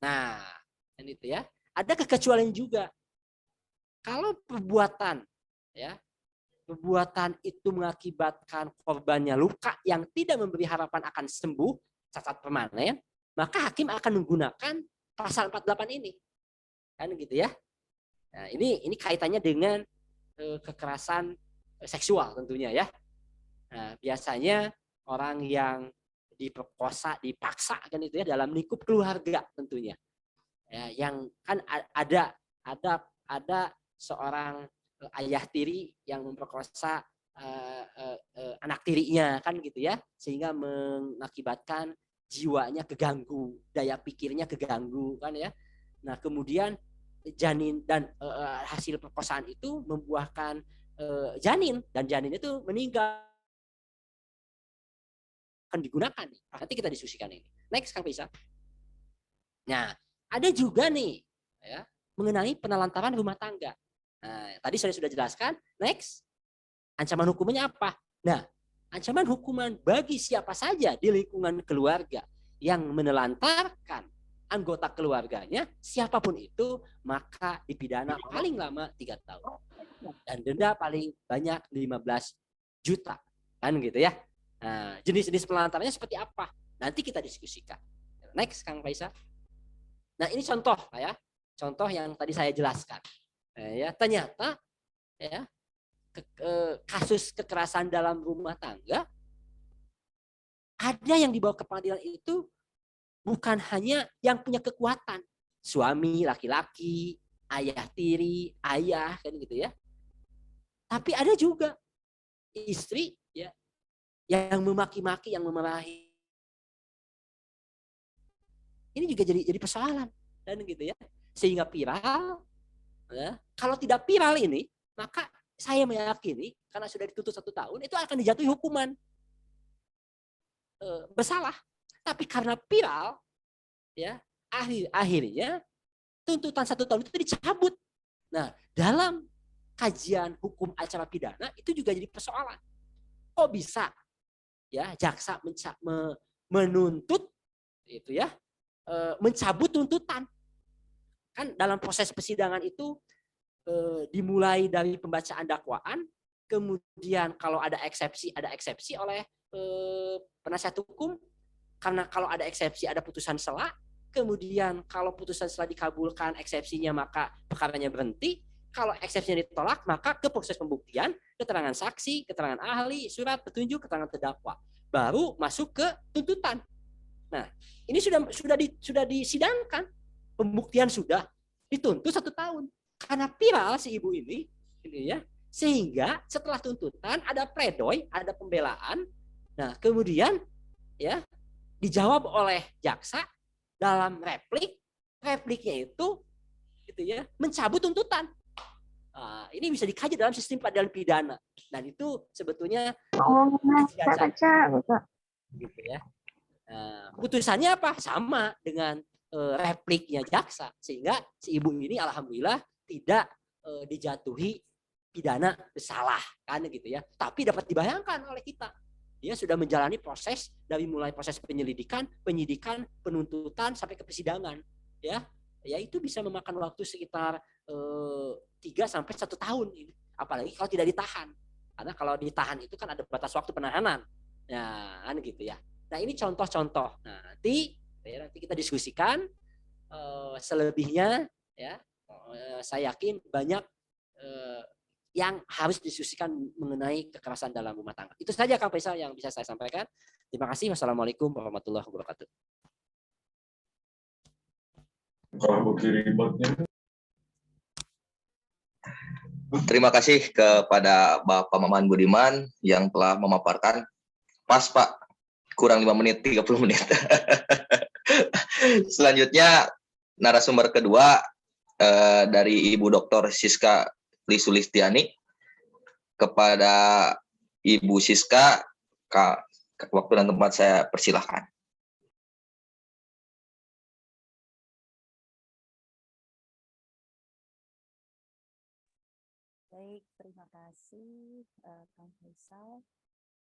Nah, dan itu ya, ada kekecualian juga. Kalau perbuatan itu mengakibatkan korbannya luka yang tidak memberi harapan akan sembuh, cacat permanen, maka hakim akan menggunakan pasal 48 ini. Kan gitu ya. Nah, ini kaitannya dengan kekerasan seksual tentunya ya. Nah, biasanya orang yang diperkosa, dipaksa kan itu ya dalam lingkup keluarga tentunya. Ya, yang kan ada seorang ayah tiri yang memperkosa anak tirinya kan gitu ya, sehingga mengakibatkan jiwanya keganggu, daya pikirnya keganggu kan ya. Nah, kemudian janin dan hasil perkosaan itu membuahkan janin, dan janin itu meninggal, akan digunakan. Nanti kita diskusikan ini. Next, Kang Faisal. Nah, ada juga nih ya mengenai penelantaran rumah tangga. Nah, tadi saya sudah jelaskan. Next, ancaman hukumannya apa? Nah, ancaman hukuman bagi siapa saja di lingkungan keluarga yang menelantarkan anggota keluarganya, siapapun itu, maka dipidana paling lama 3 tahun. Dan denda paling banyak 15 juta. kan gitu ya. Nah, jenis-jenis penelantarannya seperti apa? Nanti kita diskusikan. Next, Kang Faisal. Nah, ini contoh ya, contoh yang tadi saya jelaskan. Ya, ternyata ya kasus kekerasan dalam rumah tangga ada yang dibawa ke pengadilan itu bukan hanya yang punya kekuatan, suami laki-laki, ayah tiri, ayah kan gitu ya. Tapi ada juga istri ya yang memaki-maki, yang memarahi. Ini juga jadi persoalan dan gitu ya. Sehingga viral ya. Kalau tidak viral ini, maka saya meyakini karena sudah dituntut 1 tahun itu akan dijatuhi hukuman bersalah. Tapi karena viral ya, akhirnya tuntutan 1 tahun itu dicabut. Nah, dalam kajian hukum acara pidana itu juga jadi persoalan. Kok bisa ya jaksa menuntut itu ya mencabut tuntutan? Kan dalam proses persidangan itu dimulai dari pembacaan dakwaan, kemudian kalau ada eksepsi oleh penasihat hukum, karena kalau ada eksepsi ada putusan sela, kemudian kalau putusan sela dikabulkan eksepsinya maka perkaranya berhenti, kalau eksepsinya ditolak maka ke proses pembuktian, keterangan saksi, keterangan ahli, surat petunjuk, keterangan terdakwa, baru masuk ke tuntutan. Nah, ini sudah disidangkan, pembuktian sudah, dituntut 1 tahun karena viral si ibu ini ya, sehingga setelah tuntutan ada pledoi, ada pembelaan. Nah, kemudian ya dijawab oleh jaksa dalam repliknya itu gitu ya mencabut tuntutan. Ini bisa dikaji dalam sistem peradilan pidana dan itu sebetulnya gitu ya. Putusannya apa? Sama dengan repliknya jaksa, sehingga si ibu ini alhamdulillah tidak dijatuhi pidana bersalah kan gitu ya. Tapi dapat dibayangkan oleh kita, dia sudah menjalani proses dari mulai proses penyelidikan, penyidikan, penuntutan sampai ke persidangan ya. Ya itu bisa memakan waktu sekitar 3 sampai 1 tahun ini. Apalagi kalau tidak ditahan. Karena kalau ditahan itu kan ada batas waktu penahanan. Ya, kan gitu ya. Nah, ini contoh-contoh. Nah, nanti kita diskusikan selebihnya ya. Saya yakin banyak yang harus didiskusikan mengenai kekerasan dalam rumah tangga. Itu saja Kang Faisal yang bisa saya sampaikan. Terima kasih. Wassalamualaikum warahmatullahi wabarakatuh. Terima kasih kepada Bapak Maman Budiman yang telah memaparkan. Pas Pak, kurang 5 menit, 30 menit. Selanjutnya narasumber kedua dari Ibu Dr. Siska Lisulistiani. Kepada Ibu Siska, waktu dan tempat saya persilahkan. Baik, terima kasih Kang Faisal.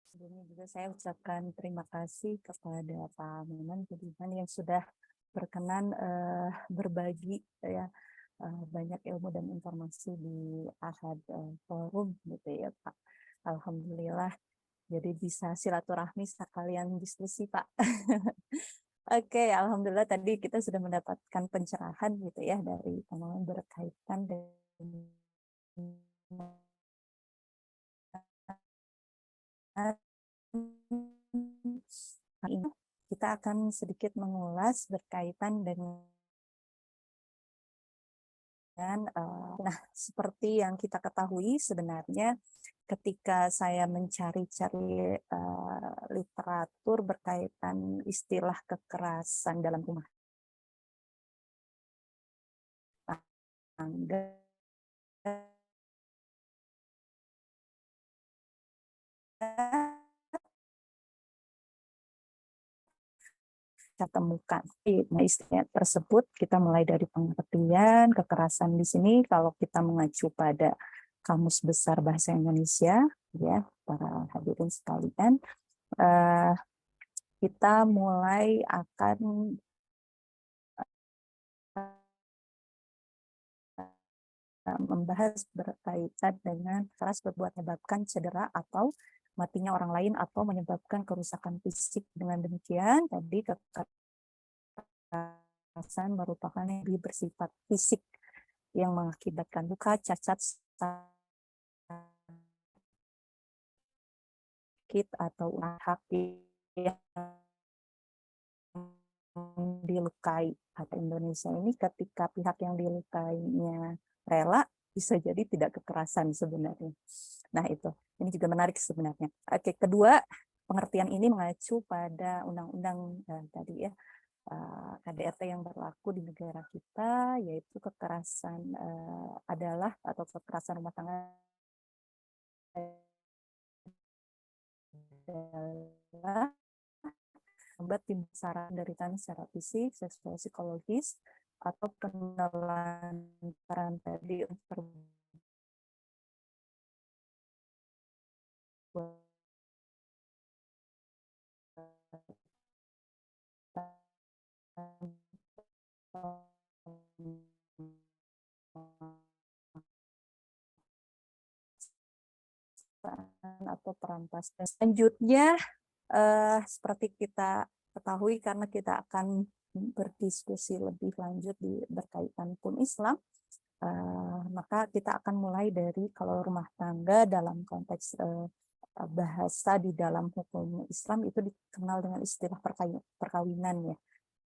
Sebelumnya juga saya ucapkan terima kasih kepada Pak Maman Budiman yang sudah berkenan berbagi ya banyak ilmu dan informasi di Ahad Forum gitu ya Pak. Alhamdulillah, jadi bisa silaturahmi sekalian diskusi Pak. Oke, alhamdulillah tadi kita sudah mendapatkan pencerahan gitu ya dari Pak Maman berkaitan dengan ini kita akan sedikit mengulas berkaitan dengan nah, seperti yang kita ketahui sebenarnya ketika saya mencari-cari literatur berkaitan istilah kekerasan dalam rumah tangga, kita temukan. Nah, istilah tersebut kita mulai dari pengertian kekerasan di sini kalau kita mengacu pada Kamus Besar Bahasa Indonesia, ya para hadirin sekalian, kita mulai akan membahas berkaitan dengan keras berbuat menyebabkan cedera atau matinya orang lain atau menyebabkan kerusakan fisik. Dengan demikian, tadi kekerasan merupakan yang bersifat fisik yang mengakibatkan luka, cacat, sakit, atau hak yang dilukai. Atau Indonesia ini ketika pihak yang dilukainya rela, bisa jadi tidak kekerasan sebenarnya. Nah itu, ini juga menarik sebenarnya. Oke, kedua, pengertian ini mengacu pada undang-undang tadi ya, KDRT yang berlaku di negara kita, yaitu kekerasan adalah atau kekerasan rumah tangga adalah membuat timbulan penderitaan secara fisik, seksual, psikologis, atau penelantaran tadi untuk atau perampas. Selanjutnya, seperti kita ketahui karena kita akan berdiskusi lebih lanjut berkaitan hukum Islam, maka kita akan mulai dari kalau rumah tangga dalam konteks bahasa di dalam hukum Islam itu dikenal dengan istilah perkawinan ya.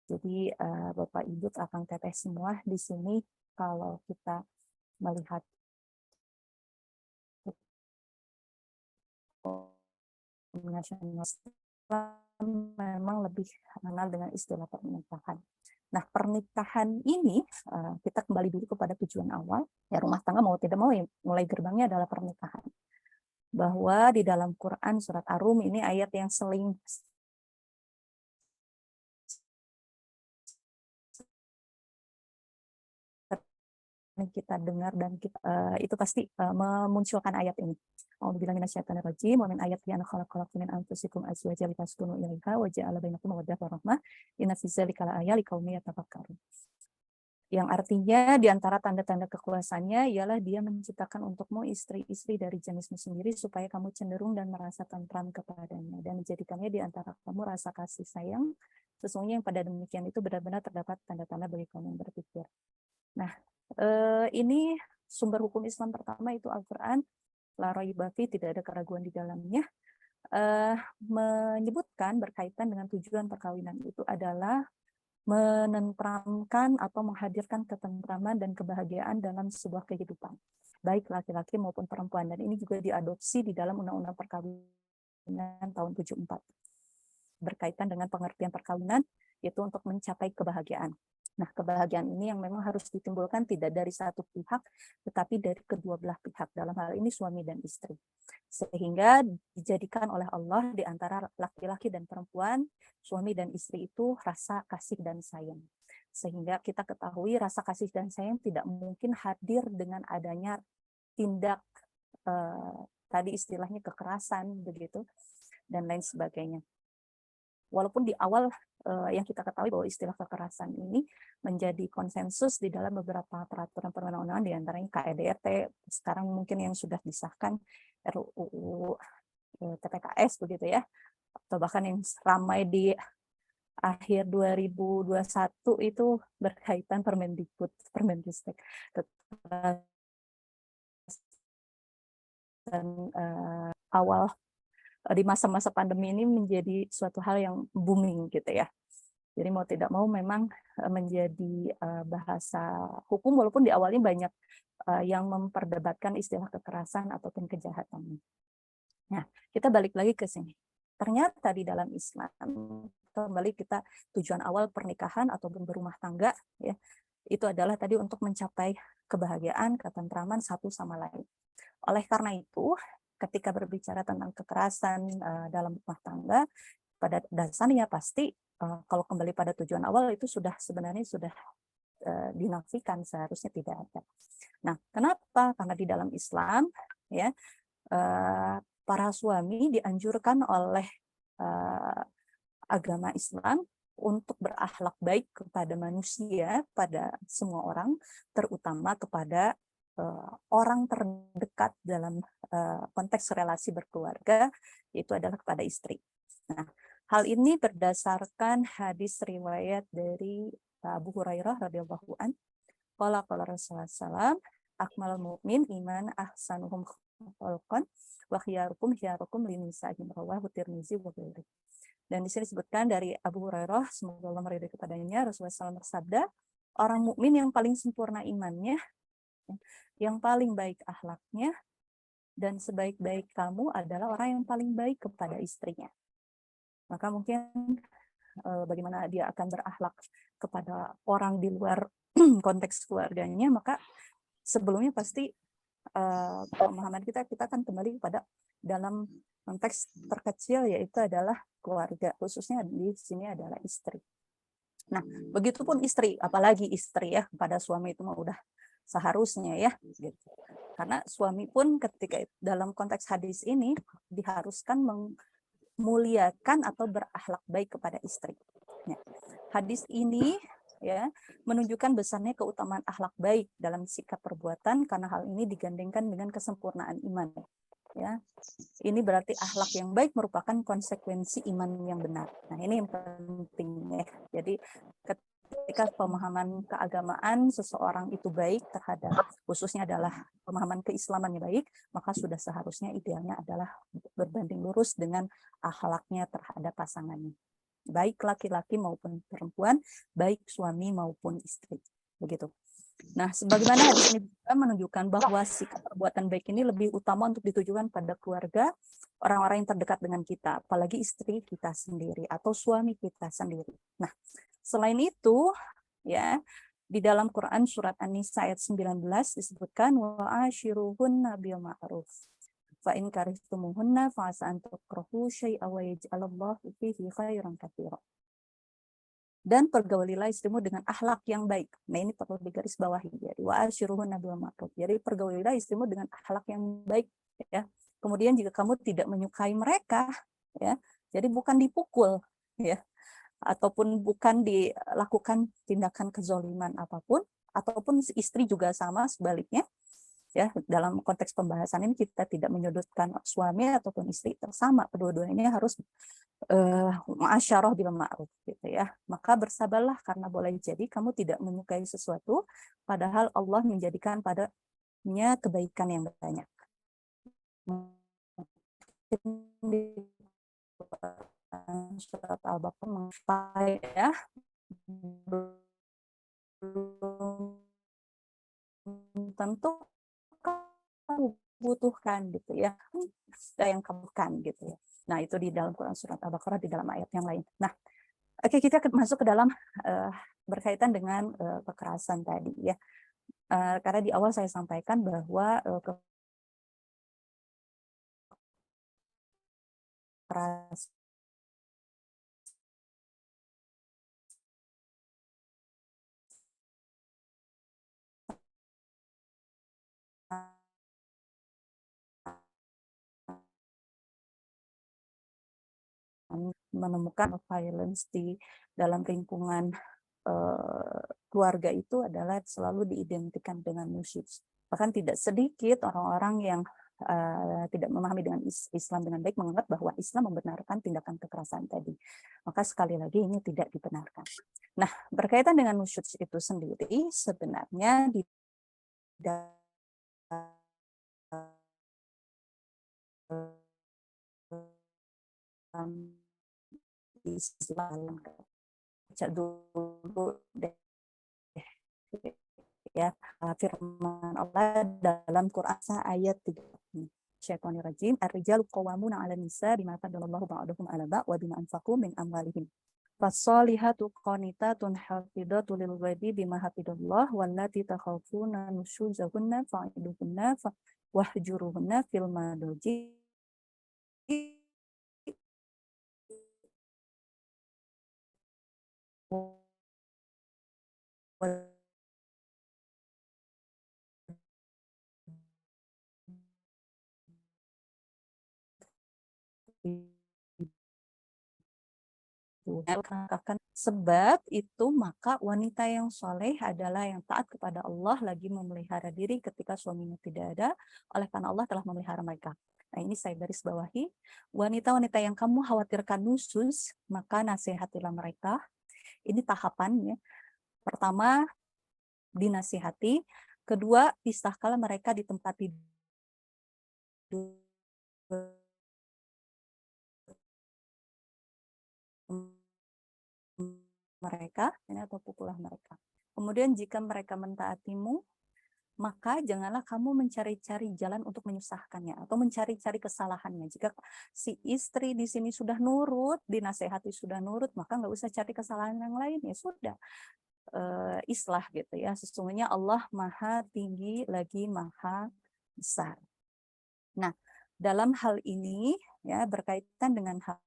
Jadi Bapak Ibu akan teteh semua di sini kalau kita melihat nasional memang lebih mengenal dengan istilah pernikahan. Nah, pernikahan ini kita kembali dulu kepada tujuan awal. Ya, rumah tangga mau tidak mau ya, mulai gerbangnya adalah pernikahan. Bahwa di dalam Quran surat Ar-Rum ini ayat yang sering kita dengar dan kita, itu pasti memunculkan ayat ini. A'udzubillahi minasyaitonirrajim. Wa min ayatihi an khalaqalakum min anfusikum azwajan litaskunu ilaiha wa ja'ala bainakum mawaddatan wa rahmah. Inna fi dzalika laayatin liqaumin yatafakkarun. Yang artinya di antara tanda-tanda kekuasaannya ialah dia menciptakan untukmu istri-istri dari jenismu sendiri supaya kamu cenderung dan merasa tentram kepadanya dan menjadikannya di antara kamu rasa kasih sayang. Sesungguhnya yang pada demikian itu benar-benar terdapat tanda-tanda bagi kaum yang berpikir. Nah, ini sumber hukum Islam pertama itu Al-Quran, la raiba fi, tidak ada keraguan di dalamnya, menyebutkan berkaitan dengan tujuan perkawinan itu adalah menenteramkan atau menghadirkan ketentraman dan kebahagiaan dalam sebuah kehidupan, baik laki-laki maupun perempuan. Dan ini juga diadopsi di dalam Undang-Undang Perkawinan tahun 74. Berkaitan dengan pengertian perkawinan, yaitu untuk mencapai kebahagiaan. Nah, kebahagiaan ini yang memang harus ditimbulkan tidak dari satu pihak, tetapi dari kedua belah pihak. Dalam hal ini suami dan istri. Sehingga dijadikan oleh Allah di antara laki-laki dan perempuan, suami dan istri itu rasa kasih dan sayang. Sehingga kita ketahui rasa kasih dan sayang tidak mungkin hadir dengan adanya tindak tadi istilahnya kekerasan begitu dan lain sebagainya. Walaupun di awal yang kita ketahui bahwa istilah kekerasan ini menjadi konsensus di dalam beberapa peraturan perundang-undangan, di antaranya KDRT, sekarang mungkin yang sudah disahkan RUU TPKS begitu ya, atau bahkan yang ramai di akhir 2021 itu berkaitan Permendikbud dan awal di masa-masa pandemi ini menjadi suatu hal yang booming gitu ya. Jadi mau tidak mau memang menjadi bahasa hukum, walaupun di awalnya banyak yang memperdebatkan istilah kekerasan ataupun kejahatan. Nah, kita balik lagi ke sini. Ternyata di dalam Islam, kembali kita tujuan awal pernikahan ataupun berumah tangga ya, itu adalah tadi untuk mencapai kebahagiaan, ketentraman satu sama lain. Oleh karena itu, ketika berbicara tentang kekerasan dalam rumah tangga, pada dasarnya pasti kalau kembali pada tujuan awal itu sebenarnya sudah dinafikan, seharusnya tidak ada. Nah, kenapa? Karena di dalam Islam ya para suami dianjurkan oleh agama Islam untuk berakhlak baik kepada manusia, pada semua orang, terutama kepada orang terdekat dalam konteks relasi berkeluarga, itu adalah kepada istri. Nah, hal ini berdasarkan hadis riwayat dari Abu Hurairah radhiyallahu an. Qala Rasulullah sallallahu akmalul mu'min iman ahsanuhum khalqan wa khiyarukum linisa'ihim rawahu Tirmizi wa ghairihi. Dan di sini disebutkan dari Abu Hurairah, semoga Allah meridhai kepadanya, Rasulullah SAW bersabda, orang mukmin yang paling sempurna imannya, yang paling baik akhlaknya, dan sebaik-baik kamu adalah orang yang paling baik kepada istrinya. Maka mungkin bagaimana dia akan berakhlak kepada orang di luar konteks keluarganya, maka sebelumnya pasti pemahaman kita akan kembali kepada dalam konteks terkecil, yaitu adalah keluarga, khususnya di sini adalah istri. Nah, begitupun istri, apalagi istri ya, pada suami itu mah udah seharusnya ya, gitu. Karena suami pun ketika dalam konteks hadis ini diharuskan memuliakan atau berakhlak baik kepada istri. Ya. Hadis ini ya menunjukkan besarnya keutamaan akhlak baik dalam sikap perbuatan, karena hal ini digandengkan dengan kesempurnaan iman. Ya, ini berarti akhlak yang baik merupakan konsekuensi iman yang benar. Nah, ini yang penting ya. Jadi ketika pemahaman keagamaan seseorang itu baik terhadap, khususnya adalah pemahaman keislaman yang baik, maka sudah seharusnya idealnya adalah berbanding lurus dengan akhlaknya terhadap pasangannya. Baik laki-laki maupun perempuan, baik suami maupun istri. Begitu. Nah, sebagaimana hadis ini juga menunjukkan bahwa sikap perbuatan baik ini lebih utama untuk ditujukan pada keluarga, orang-orang yang terdekat dengan kita, apalagi istri kita sendiri atau suami kita sendiri. Nah, selain itu, ya, di dalam Quran surat An-Nisa ayat 19 disebutkan wa ashiruhunna bil ma'ruf. Fa in karihtumuhunna fa asa an takrahu syai'a wa yaj'alallahu fihi khairan katsiran. Dan pergaulilah istrimu dengan akhlak yang baik. Nah, ini perlu digarisbawahi. Jadi wa ashiruhunna bil ma'ruf. Jadi pergaulilah istrimu dengan akhlak yang baik, ya. Kemudian jika kamu tidak menyukai mereka, ya, jadi bukan dipukul, ya, ataupun bukan dilakukan tindakan kezoliman apapun, ataupun istri juga sama sebaliknya. Ya, dalam konteks pembahasan ini kita tidak menyudutkan suami ataupun istri, sama, kedua-duanya harus ma'asyarah bil ma'ruf gitu ya. Maka bersabarlah karena boleh jadi kamu tidak menyukai sesuatu padahal Allah menjadikan padanya kebaikan yang banyak. Surat Al-Baqarah ya, tentu kamu butuhkan gitu ya, yang kamu butuhkan gitu ya. Nah, itu di dalam Quran surat Al-Baqarah di dalam ayat yang lain. Nah, oke, kita masuk ke dalam berkaitan dengan kekerasan tadi ya. Karena di awal saya sampaikan bahwa kekerasan menemukan violence di dalam lingkungan keluarga itu adalah selalu diidentikan dengan nusyuz. Bahkan tidak sedikit orang-orang yang tidak memahami dengan Islam dengan baik menganggap bahwa Islam membenarkan tindakan kekerasan tadi. Maka sekali lagi ini tidak dibenarkan. Nah, berkaitan dengan nusyuz itu sendiri, sebenarnya di dalam Islam, baca dulu deh ya firman Allah dalam Quran ayat 3. Syaitonir rajim, ar-rijalu qawwamuna 'alan nisa bima faddalallahu ba'dahum 'ala ba'd wa bima anfaqu min amwalihim. Fasolihatu qanitatun hafidatu lil ghaibi bima hafidallah wallati takhafuna nusyuzahunna fa'iduhunna wahjuruhunna fil madaji itu. Sebab itu maka wanita yang soleh adalah yang taat kepada Allah lagi memelihara diri ketika suaminya tidak ada, oleh karena Allah telah memelihara mereka. Nah, ini saya garis bawahi, wanita-wanita yang kamu khawatirkan nusyuz, maka nasihatilah mereka. Ini tahapannya. Pertama, dinasihati. Kedua, pisahkanlah mereka di tempat tidur mereka atau pukulah mereka. Kemudian jika mereka mentaatimu, maka janganlah kamu mencari-cari jalan untuk menyusahkannya atau mencari-cari kesalahannya. Jika si istri di sini sudah nurut, dinasehati sudah nurut, maka nggak usah cari kesalahan yang lain, ya sudah. Islah gitu ya. Sesungguhnya Allah Maha Tinggi lagi Maha Besar. Nah, dalam hal ini ya berkaitan dengan hal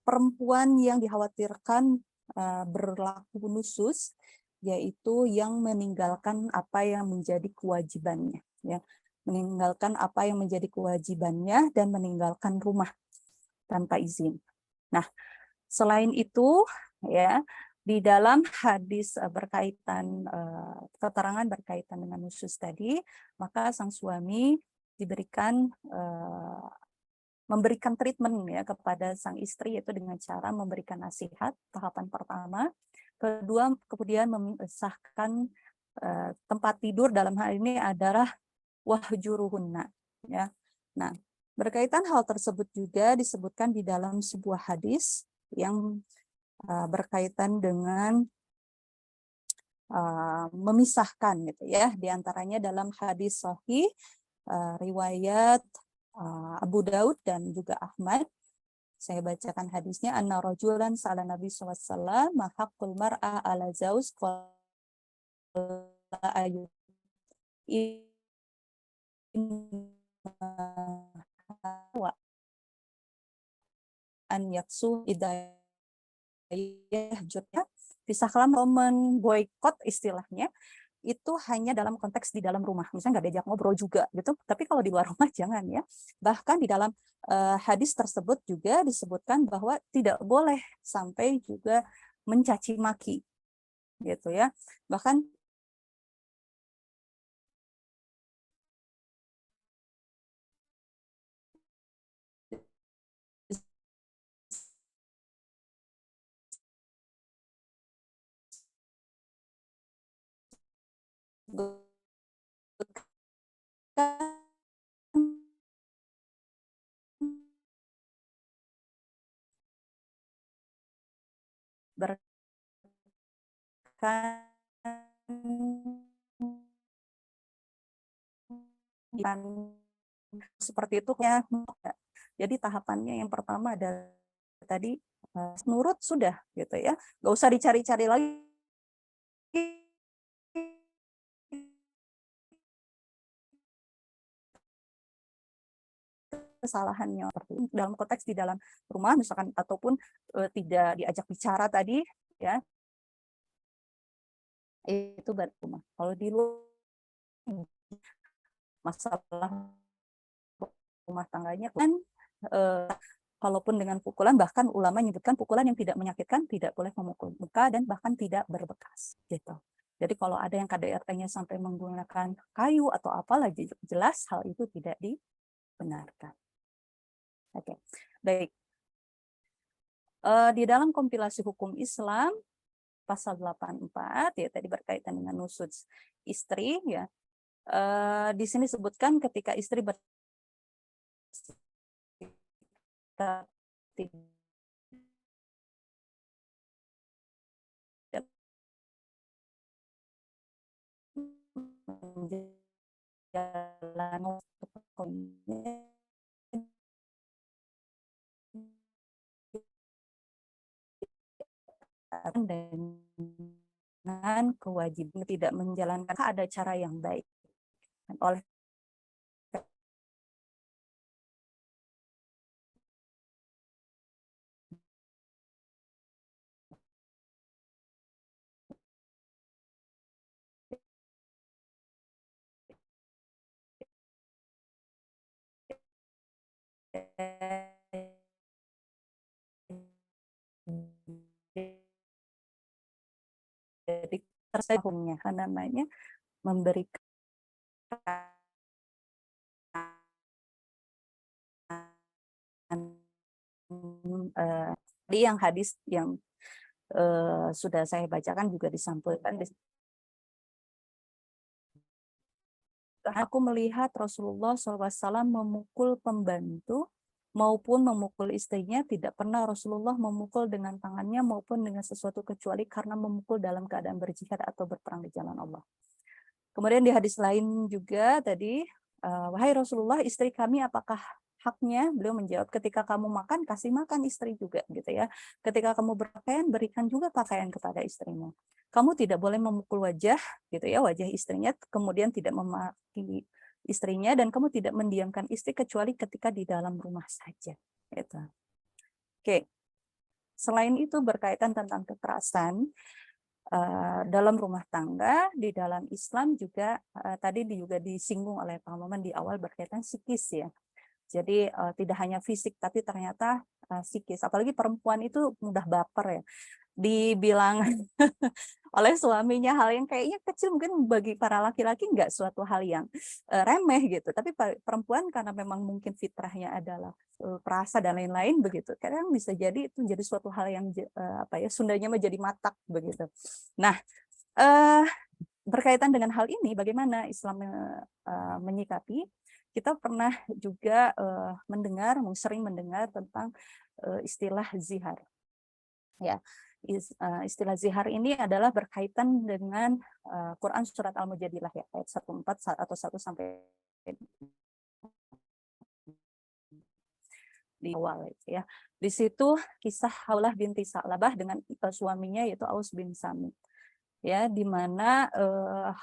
perempuan yang dikhawatirkan berlaku nusyuz, yaitu yang meninggalkan apa yang menjadi kewajibannya, ya, meninggalkan apa yang menjadi kewajibannya dan meninggalkan rumah tanpa izin. Nah, selain itu, ya, di dalam hadis berkaitan keterangan berkaitan dengan nusyuz tadi, maka sang suami diberikan memberikan treatment ya kepada sang istri, yaitu dengan cara memberikan nasihat tahapan pertama. Kedua, kemudian memisahkan tempat tidur, dalam hal ini adalah wahjuruhunna, ya. Nah, berkaitan hal tersebut juga disebutkan di dalam sebuah hadis yang berkaitan dengan memisahkan gitu ya, diantaranya dalam hadis sahih riwayat Abu Daud dan juga Ahmad. Saya bacakan hadisnya. Anna rajulan sa'ala Nabi SAW mahaqqul mar'a ala zauz qala ayu wa an yaksu idayah jutnya. Pisahlah boykot istilahnya itu hanya dalam konteks di dalam rumah, misalnya nggak diajak ngobrol juga gitu, tapi kalau di luar rumah jangan ya. Bahkan di dalam hadis tersebut juga disebutkan bahwa tidak boleh sampai juga mencaci maki gitu ya. Bahkan berkan seperti itu ya. Jadi tahapannya yang pertama ada tadi nurut sudah gitu ya, nggak usah dicari-cari lagi kesalahannya, seperti dalam konteks di dalam rumah misalkan, ataupun tidak diajak bicara tadi ya, itu baru rumah. Kalau di luar masalah rumah tangganya kan kalaupun dengan pukulan, bahkan ulama menyebutkan pukulan yang tidak menyakitkan tidak boleh memukul muka dan bahkan tidak berbekas gitu. Jadi kalau ada yang KDRT-nya sampai menggunakan kayu atau apalah, jelas hal itu tidak dibenarkan. Oke, baik. Di dalam kompilasi hukum Islam pasal 84 ya tadi berkaitan dengan nusyuz istri ya. Di sini disebutkan ketika istri menjalani dengan kewajiban tidak menjalankan ada cara yang baik. Oleh jadi tersehukumnya namanya memberikan yang hadis yang sudah saya bacakan juga disampaikan. Aku melihat Rasulullah SAW memukul pembantu maupun memukul istrinya, tidak pernah Rasulullah memukul dengan tangannya maupun dengan sesuatu kecuali karena memukul dalam keadaan berjihad atau berperang di jalan Allah. Kemudian di hadis lain juga tadi, wahai Rasulullah, istri kami apakah haknya? Beliau menjawab, ketika kamu makan, kasih makan istri juga, gitu ya. Ketika kamu berpakaian, berikan juga pakaian kepada istrimu. Kamu tidak boleh memukul wajah, gitu ya, wajah istrinya, kemudian tidak memaki istrinya, dan kamu tidak mendiamkan istri kecuali ketika di dalam rumah saja. Gitu. Oke. Selain itu berkaitan tentang kekerasan dalam rumah tangga, di dalam Islam juga tadi juga disinggung oleh Pak Maman di awal berkaitan psikis ya. Jadi tidak hanya fisik tapi ternyata psikis. Apalagi perempuan itu mudah baper ya. Dibilang oleh suaminya hal yang kayaknya kecil mungkin bagi para laki-laki nggak suatu hal yang remeh gitu. Tapi perempuan karena memang mungkin fitrahnya adalah perasa dan lain-lain begitu. Kadang bisa jadi itu jadi suatu hal yang apa ya Sundanya menjadi matak begitu. Nah, berkaitan dengan hal ini bagaimana Islam menyikapi? Kita pernah juga sering mendengar tentang istilah zihar. Ya, istilah zihar ini adalah berkaitan dengan Quran surat Al-Mujadilah ya, ayat 14 atau 1 sampai di awal ya. Di situ kisah Haulah binti Sa'labah dengan suaminya yaitu Aus bin Samit. Ya, di mana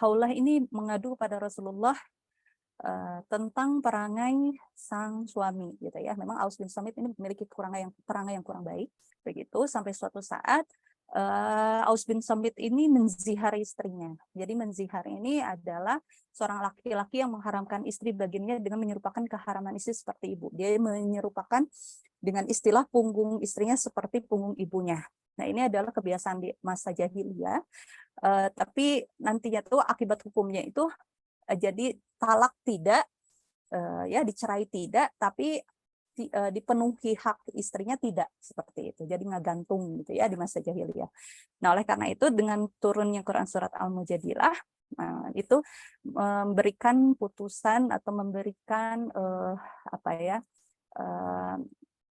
Haulah ini mengadu pada Rasulullah tentang perangai sang suami gitu ya. Memang Aus bin Samit ini memiliki perangai yang kurang baik begitu sampai suatu saat Aus bin Samit ini menzihar istrinya. Jadi menzihar ini adalah seorang laki-laki yang mengharamkan istri baginnya dengan menyerupakan keharaman istri seperti ibu. Dia menyerupakan dengan istilah punggung istrinya seperti punggung ibunya. Nah, ini adalah kebiasaan di masa jahiliyah. Tapi nantinya tuh akibat hukumnya itu jadi talak tidak, ya dicerai tidak, tapi dipenuhi hak istrinya tidak seperti itu. Jadi ngegantung gitu ya di masa jahiliyah. Nah, oleh karena itu dengan turunnya Quran surat Al-Mujadilah itu memberikan putusan atau memberikan apa ya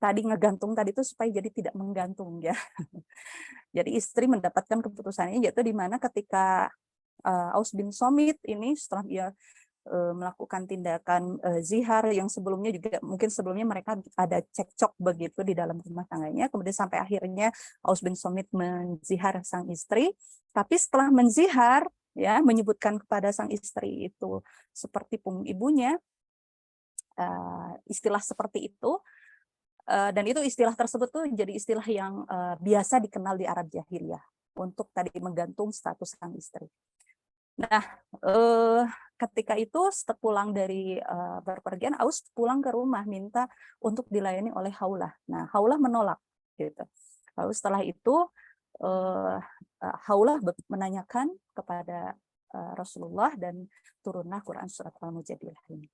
tadi ngegantung tadi itu supaya jadi tidak menggantung ya. Jadi istri mendapatkan keputusannya yaitu di mana ketika Aus bin Somit ini setelah dia melakukan tindakan zihar yang sebelumnya juga mungkin sebelumnya mereka ada cekcok begitu di dalam rumah tangganya, kemudian sampai akhirnya Aus bin Somit menzihar sang istri, tapi setelah menzihar ya menyebutkan kepada sang istri itu seperti punggung ibunya, istilah seperti itu. Dan itu istilah tersebut tuh jadi istilah yang biasa dikenal di Arab jahiliyah untuk tadi menggantung status sang istri. Nah, ketika itu setelah pulang dari berpergian, Aus pulang ke rumah minta untuk dilayani oleh Haulah. Nah, Haulah menolak gitu. Lalu setelah itu Haulah menanyakan kepada Rasulullah dan turunlah Quran surat Al-Mujadilah ini.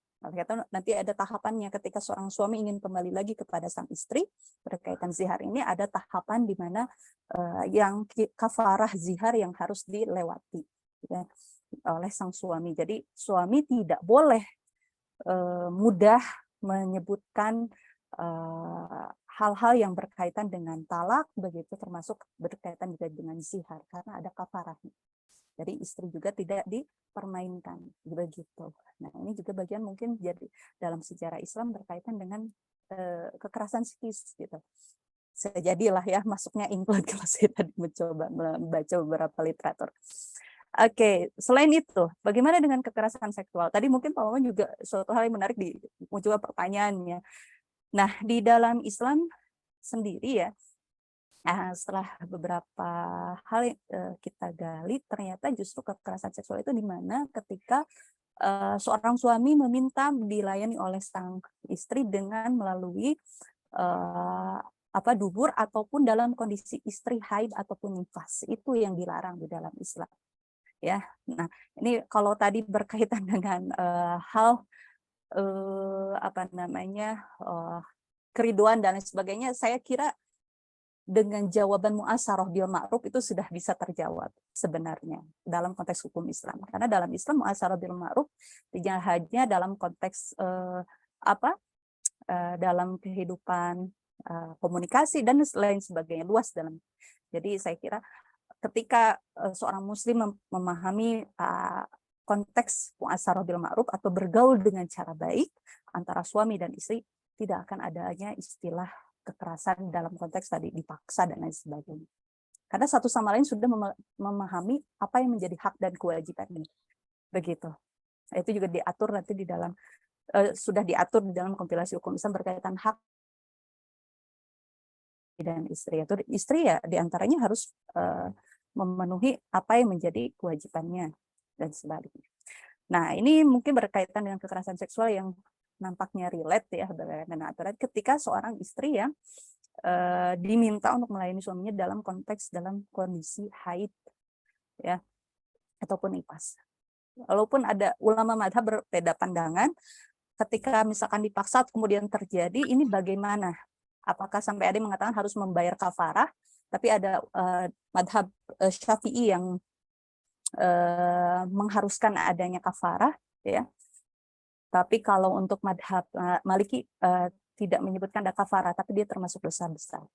Nanti ada tahapannya ketika seorang suami ingin kembali lagi kepada sang istri berkaitan zihar ini ada tahapan di mana yang kafarah zihar yang harus dilewati ya, oleh sang suami. Jadi suami tidak boleh mudah menyebutkan hal-hal yang berkaitan dengan talak begitu termasuk berkaitan juga dengan zihar karena ada kafarahnya. Jadi istri juga tidak dipermainkan begitu. Nah, ini juga bagian mungkin jadi dalam sejarah Islam berkaitan dengan kekerasan psikis gitu. Bisa jadilah ya masuknya include kalau saya tadi mencoba membaca beberapa literatur. Oke, selain itu, bagaimana dengan kekerasan seksual? Tadi mungkin Pak Wawan juga suatu hal yang menarik di juga pertanyaannya. Nah, di dalam Islam sendiri ya, setelah beberapa hal yang kita gali, ternyata justru kekerasan seksual itu di mana ketika seorang suami meminta dilayani oleh sang istri dengan melalui dubur ataupun dalam kondisi istri haid ataupun nifas, itu yang dilarang di dalam Islam ya. Nah, ini kalau tadi berkaitan dengan hal keriduan dan lain sebagainya, saya kira dengan jawaban mu'asyarah bil ma'ruf itu sudah bisa terjawab sebenarnya dalam konteks hukum Islam. Karena dalam Islam mu'asyarah bil ma'ruf tidak hanya dalam konteks dalam kehidupan komunikasi dan lain sebagainya, luas dalam. Jadi saya kira ketika seorang muslim memahami konteks mu'asyarah bil ma'ruf atau bergaul dengan cara baik antara suami dan istri, tidak akan adanya istilah kekerasan dalam konteks tadi dipaksa dan lain sebagainya. Karena satu sama lain sudah memahami apa yang menjadi hak dan kewajibannya. Begitu. Itu juga diatur nanti di dalam sudah diatur di dalam kompilasi hukum Islam berkaitan hak dan istri. Itu istri ya diantaranya harus memenuhi apa yang menjadi kewajibannya dan sebaliknya. Nah, ini mungkin berkaitan dengan kekerasan seksual yang nampaknya relate ya dengan aturan ketika seorang istri yang diminta untuk melayani suaminya dalam kondisi haid ya ataupun nifas. Walaupun ada ulama madhab berbeda pandangan, ketika misalkan dipaksa kemudian terjadi, ini bagaimana? Apakah sampai ada yang mengatakan harus membayar kafarah, tapi ada madhab Syafi'i yang mengharuskan adanya kafarah ya. Tapi kalau untuk madhab Maliki tidak menyebutkan ada kafarah, tapi dia termasuk dosa besar.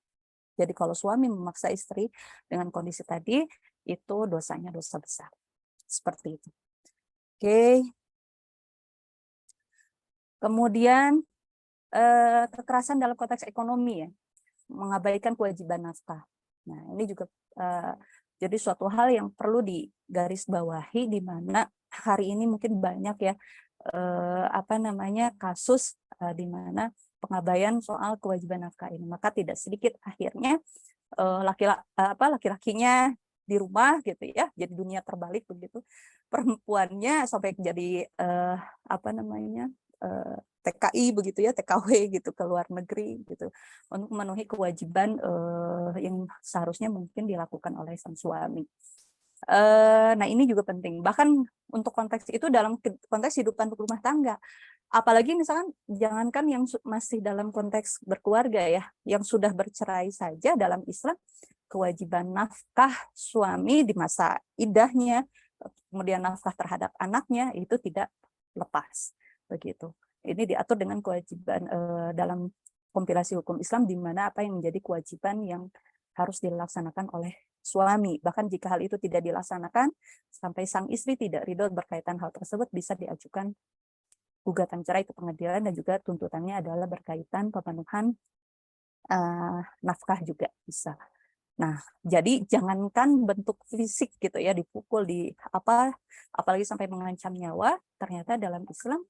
Jadi kalau suami memaksa istri dengan kondisi tadi, itu dosanya dosa besar. Seperti itu. Oke. Kemudian kekerasan dalam konteks ekonomi ya, mengabaikan kewajiban nafkah. Nah, ini juga jadi suatu hal yang perlu digarisbawahi di mana hari ini mungkin banyak ya kasus di mana pengabaian soal kewajiban nafkah ini, maka tidak sedikit akhirnya laki-lakinya di rumah gitu ya, jadi dunia terbalik begitu, perempuannya sampai jadi TKI begitu ya, TKW gitu ke luar negeri gitu untuk memenuhi kewajiban yang seharusnya mungkin dilakukan oleh sang suami. Nah, ini juga penting. Bahkan untuk konteks itu dalam konteks kehidupan rumah tangga. Apalagi misalkan jangankan yang masih dalam konteks berkeluarga ya, yang sudah bercerai saja dalam Islam, kewajiban nafkah suami di masa iddahnya, kemudian nafkah terhadap anaknya itu tidak lepas. Begitu. Ini diatur dengan kewajiban dalam kompilasi hukum Islam di mana apa yang menjadi kewajiban yang harus dilaksanakan oleh suami. Bahkan jika hal itu tidak dilaksanakan, sampai sang istri tidak ridho berkaitan hal tersebut, bisa diajukan gugatan cerai ke pengadilan, dan juga tuntutannya adalah berkaitan pemenuhan nafkah juga bisa. Nah, jadi jangankan bentuk fisik gitu ya, dipukul, apalagi sampai mengancam nyawa, ternyata dalam Islam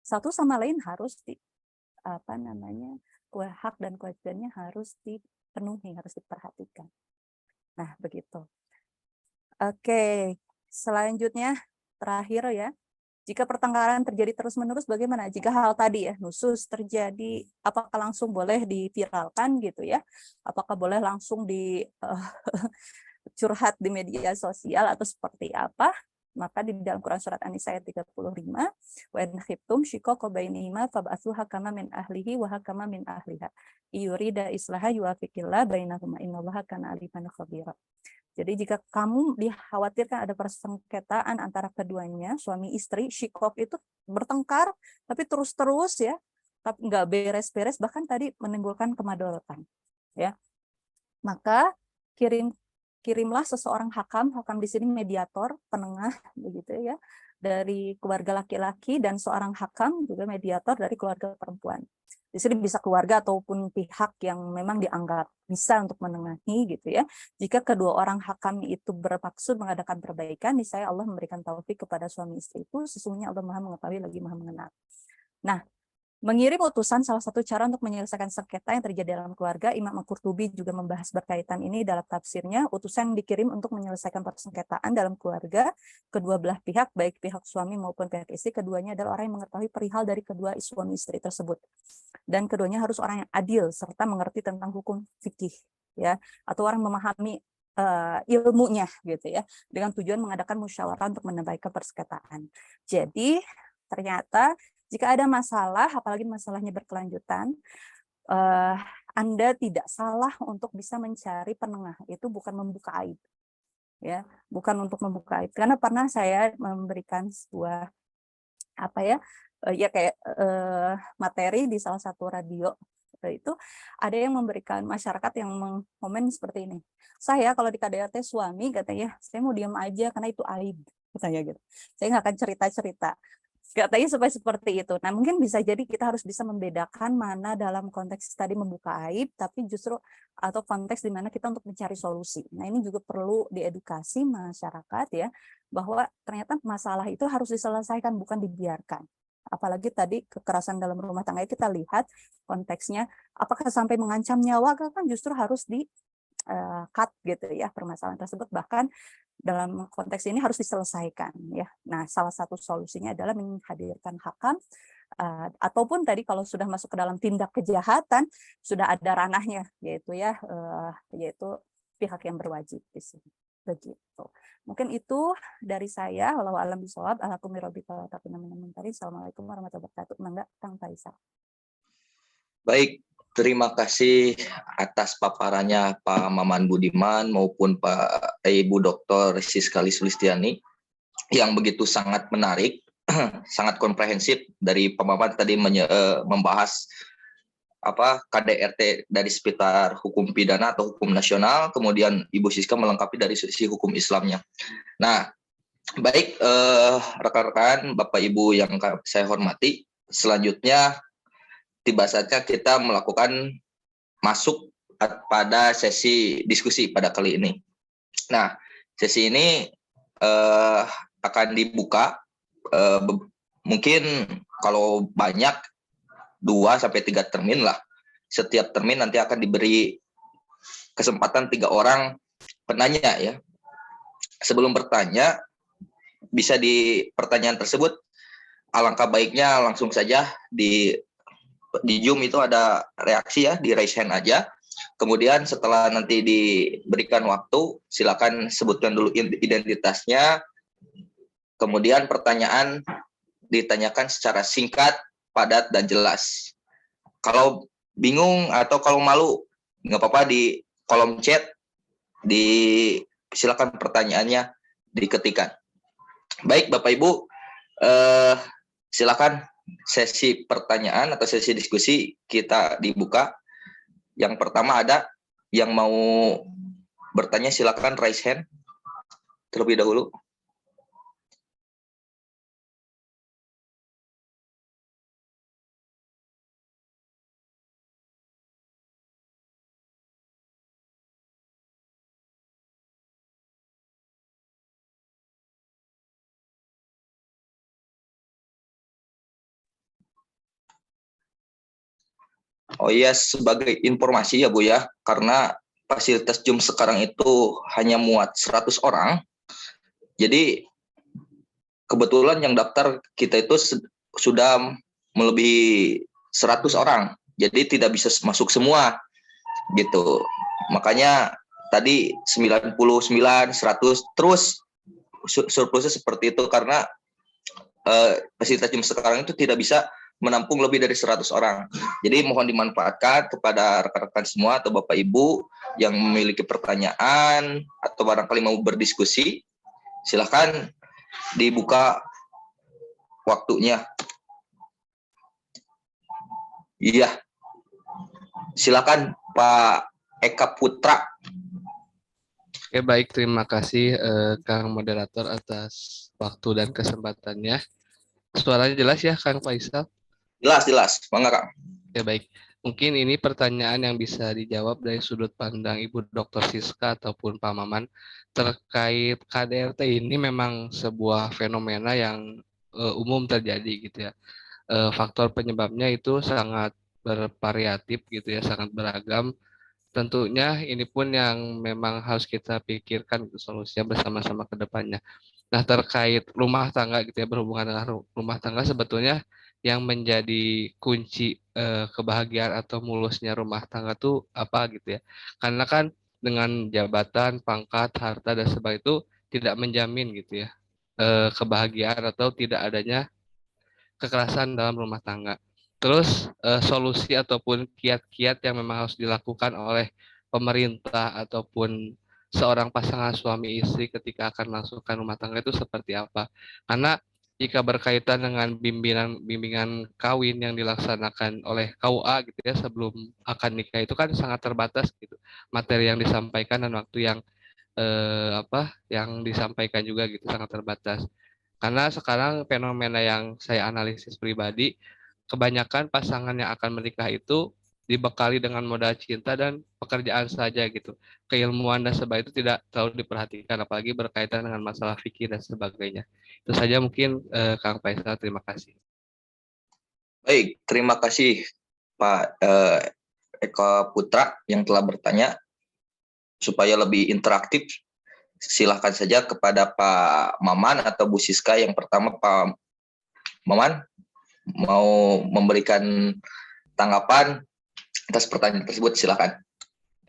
satu sama lain harus hak dan kewajibannya harus dipenuhi, harus diperhatikan. Nah, begitu. Oke, selanjutnya terakhir ya. Jika pertengkaran terjadi terus-menerus bagaimana? Jika hal tadi ya, nusus terjadi, apakah langsung boleh diviralkan gitu ya? Apakah boleh langsung curhat di media sosial atau seperti apa? Maka di dalam Quran surat An-Nisa ayat 35, wa in khiftum shiqaqa bainihima fab'atsu hakama min ahlihi wa hakama min ahliha yurida islaha yuwaffiqillah bainahuma innallaha kana aliman khabira. Jadi jika kamu dikhawatirkan ada persengketaan antara keduanya, suami istri, shiqaq itu bertengkar tapi terus-terus ya, tapi nggak beres-beres, bahkan tadi menimbulkan kemadolatan ya. Maka kirimlah seseorang hakam di sini mediator, penengah begitu ya, dari keluarga laki-laki, dan seorang hakam juga mediator dari keluarga perempuan. Di sini bisa keluarga ataupun pihak yang memang dianggap bisa untuk menengahi gitu ya. Jika kedua orang hakam itu bermaksud mengadakan perbaikan, niscaya Allah memberikan taufik kepada suami istri itu, sesungguhnya Allah Maha mengetahui lagi Maha mengenal. Nah, mengirim utusan salah satu cara untuk menyelesaikan sengketa yang terjadi dalam keluarga. Imam Al-Qurtubi juga membahas berkaitan ini dalam tafsirnya. Utusan dikirim untuk menyelesaikan persengketaan dalam keluarga kedua belah pihak, baik pihak suami maupun pihak istri. Keduanya adalah orang yang mengetahui perihal dari kedua suami istri tersebut. Dan keduanya harus orang yang adil serta mengerti tentang hukum fikih, ya, atau orang memahami ilmunya gitu ya, dengan tujuan mengadakan musyawarah untuk menambahkan persengketaan. Jadi ternyata jika ada masalah, apalagi masalahnya berkelanjutan, Anda tidak salah untuk bisa mencari penengah. Itu bukan membuka aib, ya, bukan untuk membuka aib. Karena pernah saya memberikan sebuah kayak materi di salah satu radio itu, ada yang memberikan masyarakat yang mengkomen seperti ini. Saya kalau di KDRT suami katanya, saya mau diam aja karena itu aib, katanya gitu. Saya nggak akan cerita-cerita. Katanya supaya seperti itu. Nah, mungkin bisa jadi kita harus bisa membedakan mana dalam konteks tadi membuka aib, tapi justru atau konteks di mana kita untuk mencari solusi. Nah, ini juga perlu diedukasi masyarakat ya, bahwa ternyata masalah itu harus diselesaikan, bukan dibiarkan. Apalagi tadi kekerasan dalam rumah tangga, kita lihat konteksnya, apakah sampai mengancam nyawa, kan justru harus di cut gitu ya permasalahan tersebut, bahkan dalam konteks ini harus diselesaikan ya. Nah, salah satu solusinya adalah menghadirkan hakam ataupun tadi kalau sudah masuk ke dalam tindak kejahatan sudah ada ranahnya, yaitu pihak yang berwajib di sini. Begitu. Mungkin itu dari saya. Wallahu a'lam bishawab. Assalamualaikum warahmatullahi wabarakatuh. Mangga Kang Faisal. Baik, terima kasih atas paparannya Pak Maman Budiman maupun Ibu Dr. Siska Sulistiani yang begitu sangat menarik, sangat komprehensif. Dari Pak Maman tadi membahas KDRT dari seputar hukum pidana atau hukum nasional, kemudian Ibu Siska melengkapi dari sisi hukum Islamnya. Nah, baik rekan-rekan, Bapak Ibu yang saya hormati, selanjutnya tiba saatnya kita melakukan masuk pada sesi diskusi pada kali ini. Nah, sesi ini akan dibuka mungkin kalau banyak 2-3 termin lah. Setiap termin nanti akan diberi kesempatan 3 orang penanya ya. Sebelum bertanya, bisa di pertanyaan tersebut, alangkah baiknya langsung saja di Zoom itu ada reaksi ya, di raise hand aja. Kemudian setelah nanti diberikan waktu, silakan sebutkan dulu identitasnya. Kemudian pertanyaan ditanyakan secara singkat, padat, dan jelas. Kalau bingung atau kalau malu, nggak apa-apa, di kolom chat, silakan pertanyaannya diketikkan. Baik, Bapak Ibu, silakan sesi pertanyaan atau sesi diskusi kita dibuka. Yang pertama ada yang mau bertanya, silakan raise hand terlebih dahulu. Oh iya, sebagai informasi ya Bu ya, karena fasilitas Zoom sekarang itu hanya muat 100 orang. Jadi kebetulan yang daftar kita itu sudah melebihi 100 orang. Jadi tidak bisa masuk semua gitu. Makanya tadi 99, 100 terus surplusnya seperti itu, karena fasilitas Zoom sekarang itu tidak bisa menampung lebih dari 100 orang. Jadi mohon dimanfaatkan kepada rekan-rekan semua atau Bapak Ibu yang memiliki pertanyaan atau barangkali mau berdiskusi, silakan dibuka waktunya. Iya. Silakan Pak Eka Putra. Oke, baik, terima kasih Kang Moderator atas waktu dan kesempatannya. Suaranya jelas ya Kang Faisal? Jelas, Bangga Kang. Ya baik, mungkin ini pertanyaan yang bisa dijawab dari sudut pandang Ibu Dr. Siska ataupun Pak Maman terkait KDRT ini memang sebuah fenomena yang umum terjadi gitu ya. Faktor penyebabnya itu sangat bervariatif gitu ya, sangat beragam. Tentunya ini pun yang memang harus kita pikirkan gitu, solusinya bersama-sama ke depannya. Nah, terkait rumah tangga gitu ya, berhubungan dengan rumah tangga sebetulnya yang menjadi kunci kebahagiaan atau mulusnya rumah tangga tuh apa gitu ya. Karena kan dengan jabatan, pangkat, harta dan sebagainya itu tidak menjamin gitu ya kebahagiaan atau tidak adanya kekerasan dalam rumah tangga. Terus solusi ataupun kiat-kiat yang memang harus dilakukan oleh pemerintah ataupun seorang pasangan suami istri ketika akan masukkan rumah tangga itu seperti apa? Karena jika berkaitan dengan bimbingan kawin yang dilaksanakan oleh KUA gitu ya sebelum akan nikah itu kan sangat terbatas gitu materi yang disampaikan dan waktu yang yang disampaikan juga gitu sangat terbatas. Karena sekarang fenomena yang saya analisis pribadi, kebanyakan pasangan yang akan menikah itu dibekali dengan modal cinta dan pekerjaan saja gitu. Keilmuan dan sebagainya itu tidak terlalu diperhatikan, apalagi berkaitan dengan masalah fikih dan sebagainya. Itu saja mungkin Kang Faisal, terima kasih. Baik, terima kasih Pak Eko Putra yang telah bertanya. Supaya lebih interaktif, silahkan saja kepada Pak Maman atau Bu Siska. Yang pertama, Pak Maman mau memberikan tanggapan atas pertanyaan tersebut, silakan.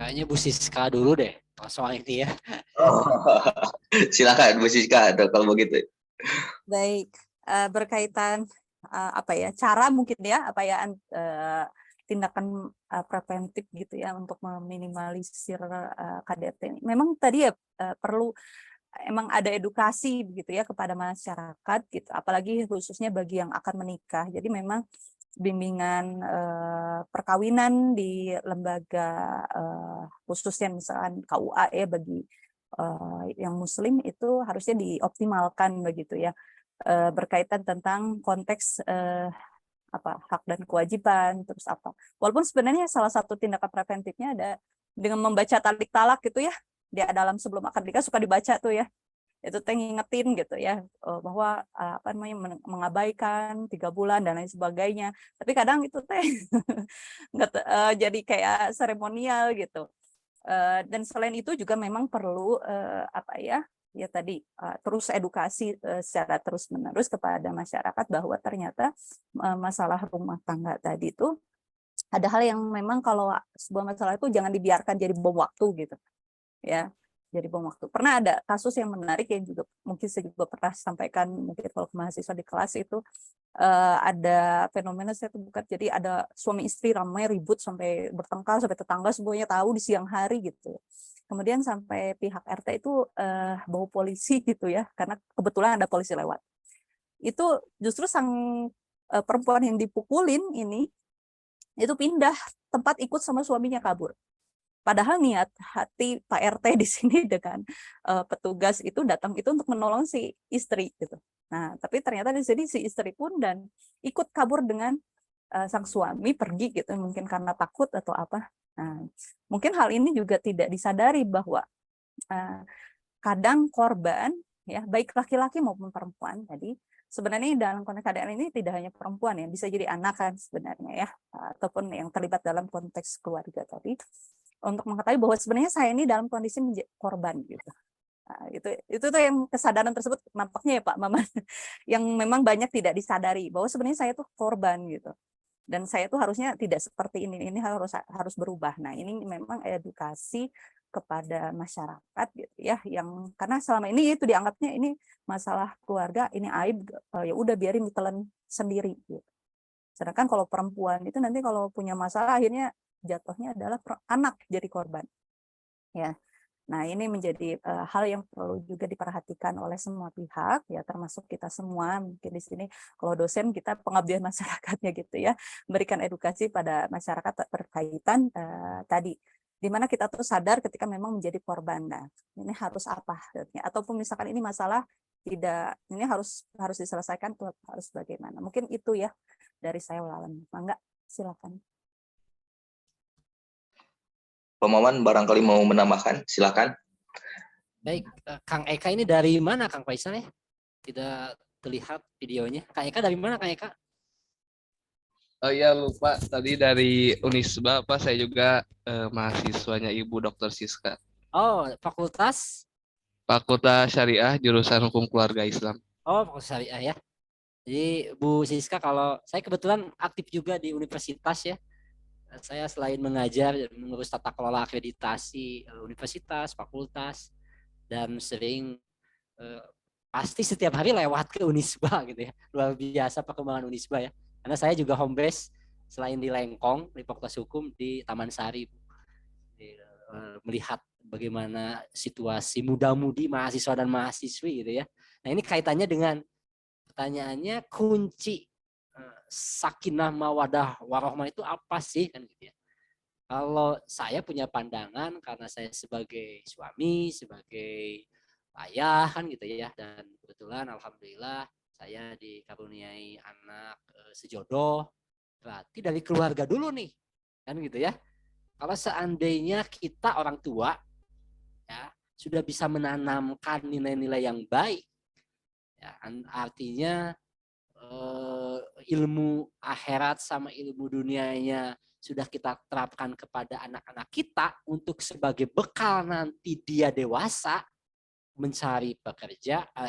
Kayaknya Bu Siska dulu deh soal ini ya. Silakan Bu Siska kalau begitu. Baik, berkaitan cara mungkin ya tindakan preventif gitu ya untuk meminimalisir KDRT ini. Memang tadi ya perlu emang ada edukasi begitu ya kepada masyarakat gitu, apalagi khususnya bagi yang akan menikah. Jadi memang bimbingan perkawinan di lembaga khususnya misalkan KUA ya bagi yang muslim itu harusnya dioptimalkan begitu ya, berkaitan tentang konteks hak dan kewajiban, terus apa. Walaupun sebenarnya salah satu tindakan preventifnya ada dengan membaca talik talak gitu ya. Dia dalam sebelum akad nikah suka dibaca tuh ya. Itu teh ngingetin gitu ya bahwa mengabaikan 3 bulan dan lain sebagainya. Tapi kadang itu teh jadi kayak seremonial gitu. Dan selain itu juga memang perlu tadi terus edukasi secara terus-menerus kepada masyarakat bahwa ternyata masalah rumah tangga tadi itu ada hal yang memang kalau sebuah masalah itu jangan dibiarkan jadi bom waktu gitu ya, jadi bom waktu. Pernah ada kasus yang menarik yang juga mungkin saya juga pernah sampaikan mungkin kalau ke mahasiswa di kelas itu ada fenomena saya tuh bukan, jadi ada suami istri ramai ribut sampai bertengkar sampai tetangga semuanya tahu di siang hari gitu. Kemudian sampai pihak RT itu bawa polisi gitu ya, karena kebetulan ada polisi lewat. Itu justru sang perempuan yang dipukulin ini itu pindah tempat ikut sama suaminya kabur. Padahal niat hati Pak RT di sini dengan petugas itu datang itu untuk menolong si istri gitu. Nah, tapi ternyata di sini si istri pun dan ikut kabur dengan sang suami pergi gitu, mungkin karena takut atau apa. Nah, mungkin hal ini juga tidak disadari bahwa kadang korban ya baik laki-laki maupun perempuan tadi sebenarnya dalam konteks keadaan ini tidak hanya perempuan ya, bisa jadi anak kan sebenarnya ya, ataupun yang terlibat dalam konteks keluarga tadi, untuk mengetahui bahwa sebenarnya saya ini dalam kondisi korban gitu. Nah, itu tuh yang kesadaran tersebut nampaknya ya Pak Maman yang memang banyak tidak disadari bahwa sebenarnya saya tuh korban gitu. Dan saya tuh harusnya tidak seperti ini harus berubah. Nah, ini memang edukasi kepada masyarakat gitu ya, yang karena selama ini itu dianggapnya ini masalah keluarga, ini aib, ya udah biarin ditelan sendiri gitu. Sedangkan kalau perempuan itu nanti kalau punya masalah akhirnya jatuhnya adalah anak jadi korban. Ya. Nah, ini menjadi hal yang perlu juga diperhatikan oleh semua pihak ya, termasuk kita semua. Mungkin di sini kalau dosen kita pengabdian masyarakatnya gitu ya, memberikan edukasi pada masyarakat berkaitan tadi di mana kita tuh sadar ketika memang menjadi korban. Nah, ini harus apa? Ataupun misalkan ini masalah tidak, ini harus diselesaikan tuh harus bagaimana. Mungkin itu ya dari saya Walan. Mangga, silakan. Maman barangkali mau menambahkan, silakan. Baik, Kang Eka ini dari mana Kang Faisal ya? Tidak terlihat videonya. Kang Eka dari mana Kang Eka? Oh iya lupa tadi dari Unisba Pak, saya juga mahasiswanya Ibu Dr. Siska. Oh, Fakultas. Fakultas Syariah jurusan Hukum Keluarga Islam. Oh, Fakultas Syariah ya. Jadi Bu Siska, kalau saya kebetulan aktif juga di universitas ya. Saya selain mengajar, mengurus tata kelola akreditasi universitas, fakultas, dan sering pasti setiap hari lewat ke Unisba gitu ya. Luar biasa perkembangan Unisba ya. Karena saya juga home base selain di Lengkong, di Fakultas Hukum di Taman Sari. Melihat bagaimana situasi muda-mudi mahasiswa dan mahasiswi gitu ya. Nah, ini kaitannya dengan pertanyaannya, kunci sakinah mawadah warohmah itu apa sih kan gitu ya. Kalau saya punya pandangan karena saya sebagai suami, sebagai ayah kan gitu ya, dan kebetulan alhamdulillah saya dikaruniai anak sejodoh, berarti dari keluarga dulu nih kan gitu ya. Kalau seandainya kita orang tua ya sudah bisa menanamkan nilai-nilai yang baik, ya, artinya ilmu akhirat sama ilmu dunianya sudah kita terapkan kepada anak-anak kita untuk sebagai bekal nanti dia dewasa mencari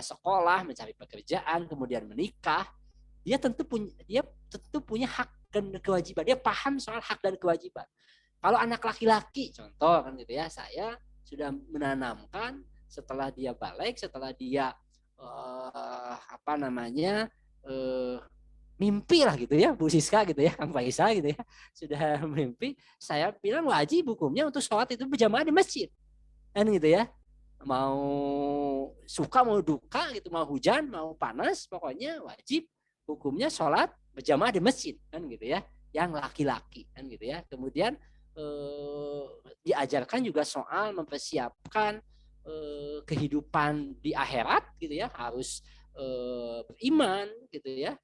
sekolah, mencari pekerjaan, kemudian menikah. Dia tentu punya hak dan kewajiban. Dia paham soal hak dan kewajiban. Kalau anak laki-laki, contoh kan gitu ya, saya sudah menanamkan setelah dia balik, setelah dia mimpi lah gitu ya, Bu Siska gitu ya, Kang Faisal gitu ya, sudah mimpi, saya bilang wajib hukumnya untuk sholat itu berjamaah di masjid, kan gitu ya, mau suka mau duka gitu, mau hujan mau panas, pokoknya wajib hukumnya sholat berjamaah di masjid, kan gitu ya, yang laki-laki, kan gitu ya. Kemudian diajarkan juga soal mempersiapkan kehidupan di akhirat gitu ya, harus beriman gitu ya.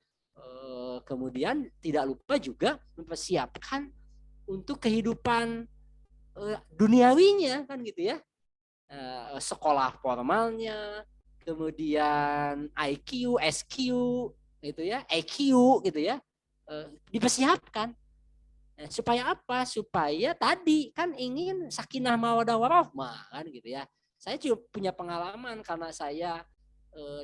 Kemudian tidak lupa juga mempersiapkan untuk kehidupan duniawinya kan gitu ya, sekolah formalnya, kemudian IQ, SQ gitu ya, EQ gitu ya, dipersiapkan. Supaya apa? Supaya tadi kan ingin sakinah mawadah warahmah kan gitu ya. Saya juga punya pengalaman karena saya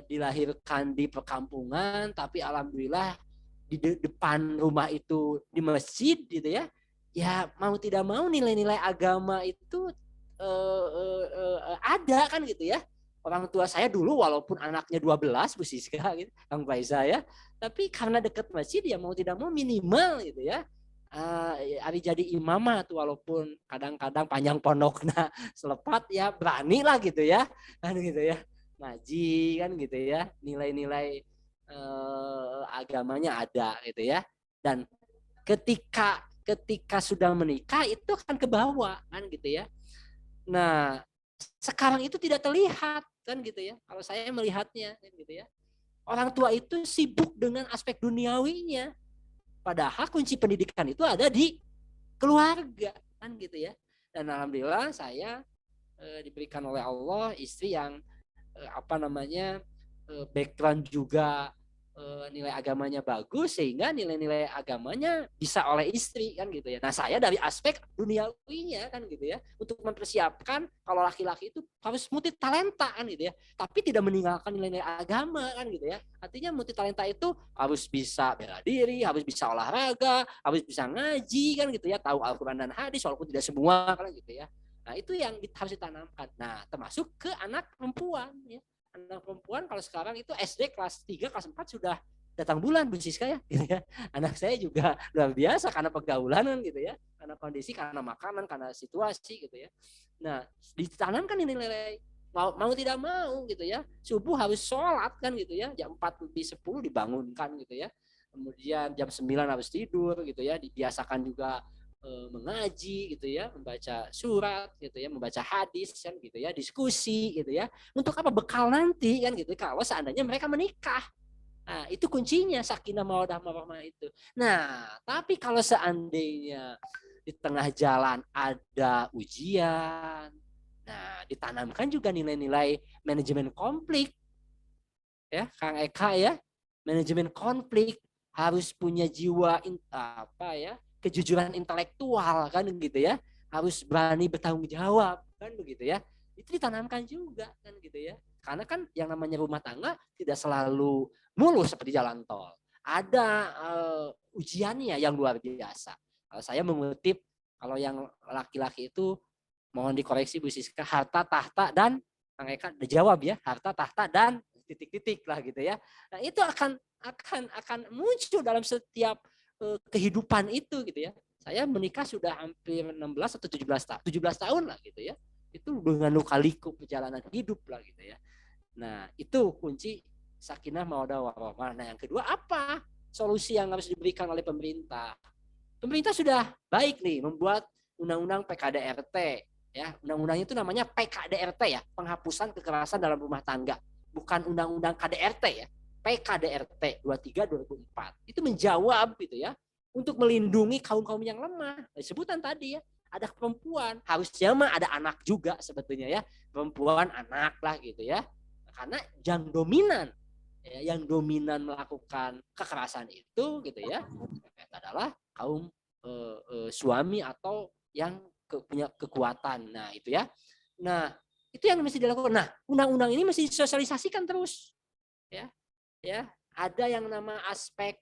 dilahirkan di perkampungan, tapi alhamdulillah di depan rumah itu di masjid gitu ya. Ya mau tidak mau nilai-nilai agama itu ada kan gitu ya. Orang tua saya dulu walaupun anaknya 12 Bu Siska gitu, Kang Faisal ya, tapi karena dekat masjid ya mau tidak mau minimal gitu ya. Ari jadi imamah tuh walaupun kadang-kadang panjang pondokna selepat ya berani lah gitu ya, kan gitu ya, ngaji kan gitu ya, nilai-nilai agamanya ada gitu ya. Dan ketika sudah menikah itu akan kebawa kan gitu ya. Nah sekarang itu tidak terlihat kan gitu ya, kalau saya melihatnya kan gitu ya, orang tua itu sibuk dengan aspek duniawinya. Padahal kunci pendidikan itu ada di keluarga kan gitu ya. Dan alhamdulillah saya diberikan oleh Allah istri yang background juga nilai agamanya bagus, sehingga nilai-nilai agamanya bisa oleh istri kan gitu ya. Nah saya dari aspek duniawinya kan gitu ya, untuk mempersiapkan kalau laki-laki itu harus multi talenta kan gitu ya, tapi tidak meninggalkan nilai-nilai agama kan gitu ya. Artinya multi talenta itu harus bisa bela diri, harus bisa olahraga, harus bisa ngaji kan gitu ya, tahu Al-Quran dan hadis walaupun tidak semua kan gitu ya. Nah itu yang harus ditanamkan. Nah termasuk ke anak perempuan ya. Anak perempuan kalau sekarang itu SD kelas 3, kelas 4 sudah datang bulan Bu Siska ya, gitu ya. Anak saya juga luar biasa karena pergaulan gitu ya, karena kondisi, karena makanan, karena situasi gitu ya. Nah ditanamkan ini nilai mau tidak mau gitu ya, subuh harus sholat kan gitu ya, jam 4:10 dibangunkan gitu ya, kemudian jam 9 harus tidur gitu ya, dibiasakan juga mengaji gitu ya, membaca surat gitu ya, membaca hadis kan gitu ya, diskusi gitu ya. Untuk apa? Bekal nanti kan gitu kalau seandainya mereka menikah. Nah, itu kuncinya sakinah mawaddah warahmah itu. Nah, tapi kalau seandainya di tengah jalan ada ujian. Nah, ditanamkan juga nilai-nilai manajemen konflik. Ya, Kang Eka ya. Manajemen konflik harus punya jiwa kejujuran intelektual kan gitu ya. Harus berani bertanggung jawab kan begitu ya. Itu ditanamkan juga kan gitu ya. Karena kan yang namanya rumah tangga tidak selalu mulus seperti jalan tol. Ada ujiannya yang luar biasa. Kalau saya mengutip, kalau yang laki-laki itu mohon dikoreksi Bu Siska, harta tahta dan Kang Eka udah jawab ya, harta tahta dan titik-titik lah gitu ya. Nah, itu akan muncul dalam setiap kehidupan itu gitu ya. Saya menikah sudah hampir 16 atau 17 tahun lah gitu ya. Itu dengan luka-liku perjalanan hidup lah gitu ya. Nah, itu kunci sakinah mawaddah warahmah. Nah, yang kedua apa? Solusi yang harus diberikan oleh pemerintah. Pemerintah sudah baik nih membuat undang-undang PKDRT ya. Undang-undang itu namanya PKDRT ya, penghapusan kekerasan dalam rumah tangga. Bukan undang-undang KDRT ya. PKDRT 23 2004. Itu menjawab gitu ya untuk melindungi kaum-kaum yang lemah. Sebutan tadi ya, ada perempuan, harusnya mah ada anak juga sebetulnya ya. Perempuan, anak lah gitu ya. Karena yang dominan melakukan kekerasan itu gitu ya adalah kaum suami atau yang punya kekuatan. Nah, itu ya. Nah, itu yang mesti dilakukan. Nah, undang-undang ini mesti disosialisasikan terus. Ya. Ya, ada yang nama aspek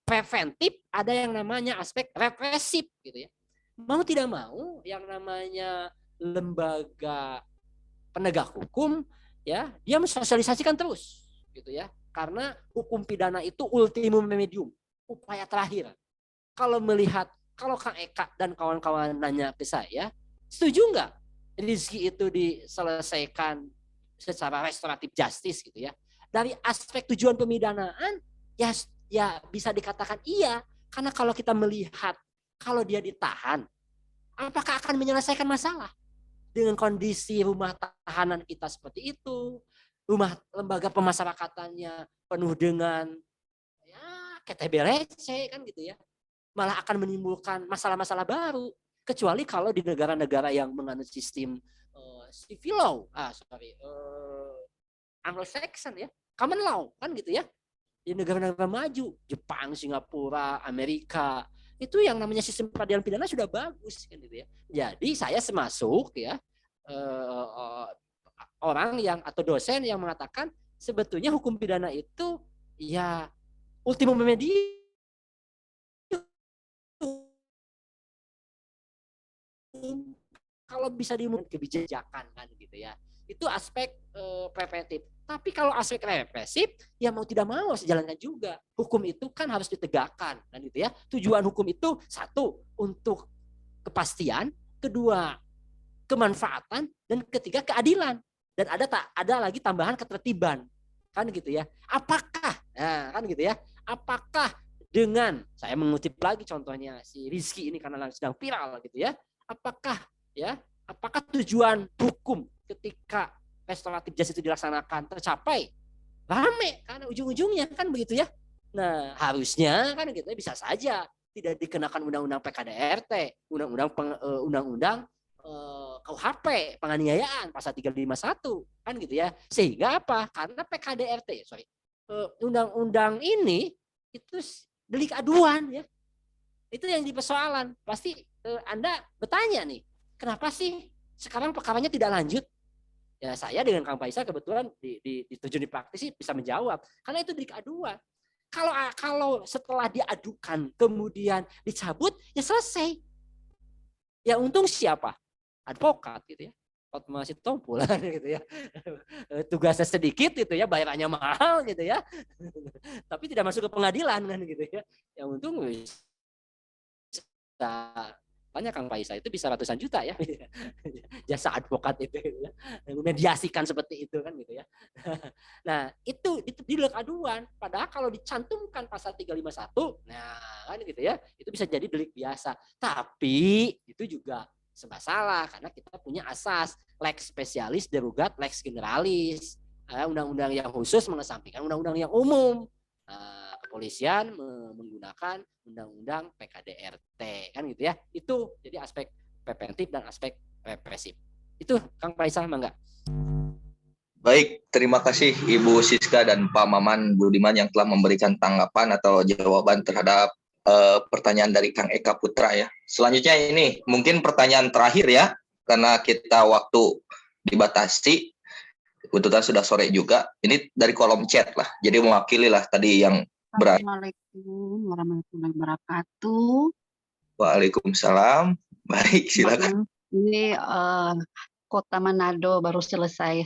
preventif, ada yang namanya aspek represif gitu ya. Mau tidak mau yang namanya lembaga penegak hukum ya, dia mensosialisasikan terus gitu ya. Karena hukum pidana itu ultimum remedium, upaya terakhir. Kalau Kang Eka dan kawan-kawan nanya ke saya, setuju nggak rezeki itu diselesaikan secara restoratif justice gitu ya? Dari aspek tujuan pemidanaan, ya bisa dikatakan iya. Karena kalau kita melihat, kalau dia ditahan, apakah akan menyelesaikan masalah? Dengan kondisi rumah tahanan kita seperti itu, lembaga pemasyarakatannya penuh dengan ya KTB kan gitu ya, malah akan menimbulkan masalah-masalah baru. Kecuali kalau di negara-negara yang menganut sistem civil law, Anglo-Saxon ya, common law kan gitu ya. Di negara-negara maju, Jepang, Singapura, Amerika, itu yang namanya sistem peradilan pidana sudah bagus kan gitu ya. Jadi saya semasuk ya orang yang atau dosen yang mengatakan sebetulnya hukum pidana itu ya ultimum remedium. Kalau bisa diumumkan kebijakan kan gitu ya. Itu aspek preventif. Tapi kalau aspek represif, ya mau tidak mau harus dijalankan juga. Hukum itu kan harus ditegakkan kan gitu ya. Tujuan hukum itu satu untuk kepastian, kedua kemanfaatan, dan ketiga keadilan. Dan ada lagi tambahan ketertiban kan gitu ya. Apakah kan gitu ya. Apakah dengan saya mengutip lagi contohnya si Rizky ini karena sedang viral gitu ya. Apakah tujuan hukum ketika restoratif justice itu dilaksanakan tercapai? Rame karena ujung-ujungnya kan begitu ya. Nah, harusnya kan gitu bisa saja tidak dikenakan undang-undang PKDRT, undang-undang KUHP penganiayaan pasal 351 kan gitu ya. Sehingga apa? Karena PKDRT, undang-undang ini itu delik aduan ya. Itu yang dipersoalan. Pasti Anda bertanya nih, kenapa sih sekarang perkaranya tidak lanjut? Ya saya dengan Kang Faisal kebetulan dituju di praktisi bisa menjawab. Karena itu delik aduan. Kalau setelah diadukan kemudian dicabut, ya selesai. Ya untung siapa? Advokat gitu ya. Masih tompul gitu ya. Tugasnya sedikit gitu ya, bayarannya mahal gitu ya. Tapi tidak masuk ke pengadilan kan gitu ya. Ya untung bisa banyak Kang Faisal itu bisa ratusan juta ya. Jasa advokat itu ya. Mediasikan seperti itu kan gitu ya. Nah, itu delik aduan. Padahal kalau dicantumkan pasal 351, nah kan gitu ya, itu bisa jadi delik biasa. Tapi itu juga serba salah karena kita punya asas lex specialis derogat lex generalis. Undang-undang yang khusus mengesampingkan undang-undang yang umum. kepolisian menggunakan undang-undang PKDRT kan gitu ya. Itu jadi aspek preventif dan aspek represif. Itu Kang Faisal mangga. Baik, terima kasih Ibu Siska dan Pak Maman Budiman yang telah memberikan tanggapan atau jawaban terhadap pertanyaan dari Kang Eka Putra ya. Selanjutnya ini mungkin pertanyaan terakhir ya, karena kita waktu dibatasi, kebetulan sudah sore juga. Ini dari kolom chat lah, jadi mewakili lah tadi yang berada. Assalamualaikum warahmatullahi wabarakatuh. Waalaikumsalam. Baik, silakan. Ini Kota Manado baru selesai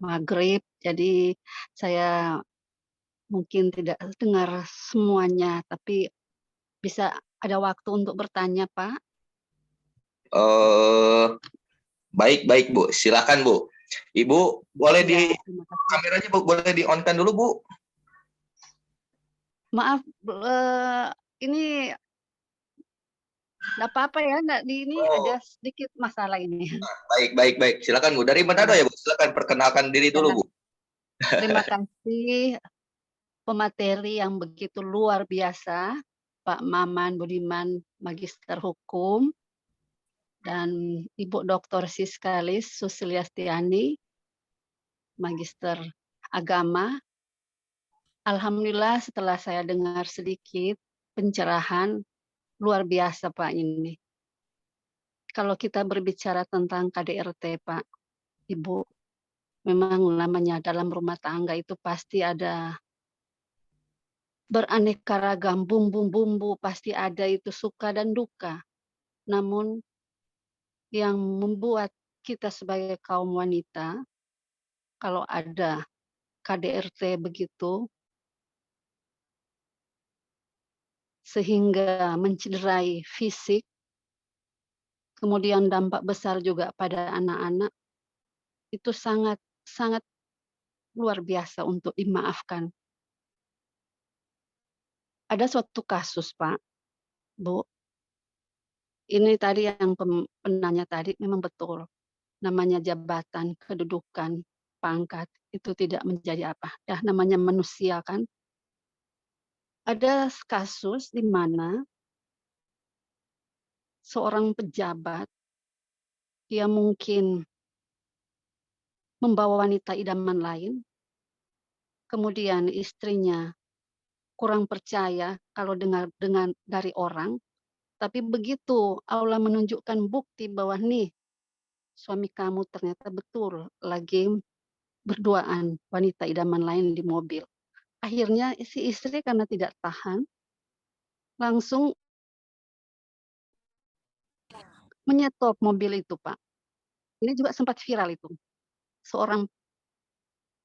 maghrib, jadi saya mungkin tidak dengar semuanya, tapi bisa ada waktu untuk bertanya, Pak. Baik Bu, silakan Bu. Ibu boleh di Ya, terima kasih. kameranya Bu, boleh di on kan dulu Bu. Maaf, ini nggak apa-apa ya, ini ada sedikit masalah ini. Baik. Silakan Bu. Dari Manado ya Bu. Silakan perkenalkan diri dulu Bu. Terima kasih pemateri yang begitu luar biasa, Pak Maman Budiman, Magister Hukum, dan Ibu Dr. Siskalis Susiliastiani, Magister Agama. Alhamdulillah setelah saya dengar sedikit pencerahan, luar biasa Pak ini. Kalau kita berbicara tentang KDRT Pak, Ibu, memang namanya dalam rumah tangga itu pasti ada beraneka ragam bumbu-bumbu, pasti ada itu suka dan duka. Namun yang membuat kita sebagai kaum wanita, kalau ada KDRT begitu, sehingga mencederai fisik, kemudian dampak besar juga pada anak-anak, itu sangat luar biasa untuk dimaafkan. Ada suatu kasus, Pak, Bu, ini tadi yang penanya tadi memang betul. Namanya jabatan, kedudukan, pangkat, itu tidak menjadi apa, ya namanya manusia kan. Ada kasus di mana seorang pejabat, dia mungkin membawa wanita idaman lain, kemudian istrinya kurang percaya kalau dengar dari orang, tapi begitu Allah menunjukkan bukti bahwa nih, suami kamu ternyata betul lagi berduaan wanita idaman lain di mobil. Akhirnya si istri karena tidak tahan, langsung menyetop mobil itu, Pak. Ini juga sempat viral itu. Seorang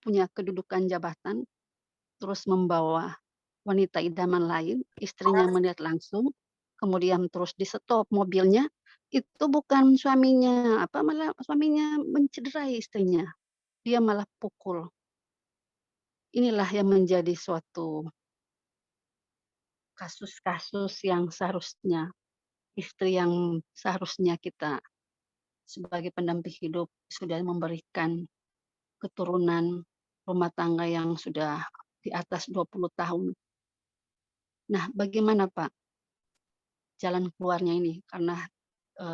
punya kedudukan jabatan, terus membawa wanita idaman lain, istrinya melihat langsung, kemudian terus di-stop mobilnya, itu bukan suaminya, malah suaminya mencederai istrinya. Dia malah pukul. Inilah yang menjadi suatu kasus-kasus yang seharusnya istri yang seharusnya kita sebagai pendamping hidup sudah memberikan keturunan rumah tangga yang sudah di atas 20 tahun. Nah, bagaimana Pak jalan keluarnya ini? Karena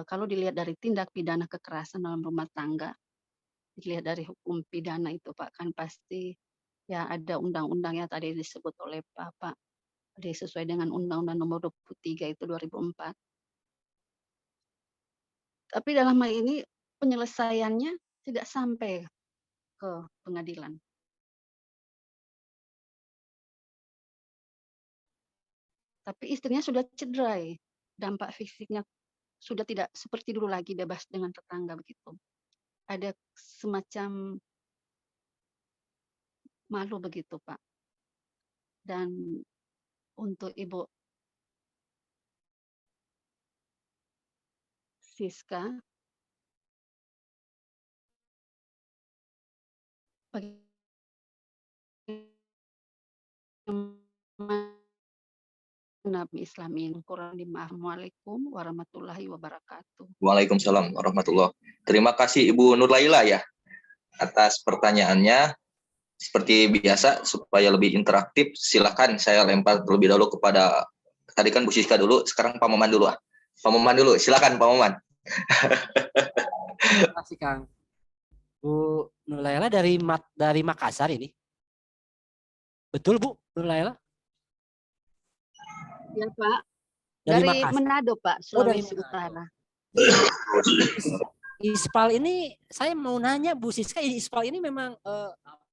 kalau dilihat dari tindak pidana kekerasan dalam rumah tangga, dilihat dari hukum pidana itu Pak, kan pasti ya ada undang-undangnya tadi disebut oleh Bapak, sesuai dengan Undang-Undang Nomor 23 itu 2004. Tapi dalam hal ini penyelesaiannya tidak sampai ke pengadilan. Tapi istrinya sudah cederai, dampak fisiknya sudah tidak seperti dulu lagi bebas dengan tetangga begitu. Ada semacam malu begitu, Pak. Dan untuk Ibu Siska, Nabi Islamin, Quran Assalamualaikum warahmatullahi wabarakatuh. Waalaikumsalam warahmatullahi. Terima kasih Ibu Nur Laila ya atas pertanyaannya. seperti biasa supaya lebih interaktif, silakan saya lempar terlebih dahulu kepada, tadi kan Bu Siska dulu, sekarang Pak Maman dulu. Pak Maman dulu, silakan Pak Maman. Terima kasih Kang. Bu Nurlaila dari Makassar ini. Betul Bu Nurlaila? Ya Pak, Dari dari Makassar. Manado Pak, dari Sulawesi Manado. Utara. ISPAL ini saya mau nanya Bu Siska, ISPAL ini memang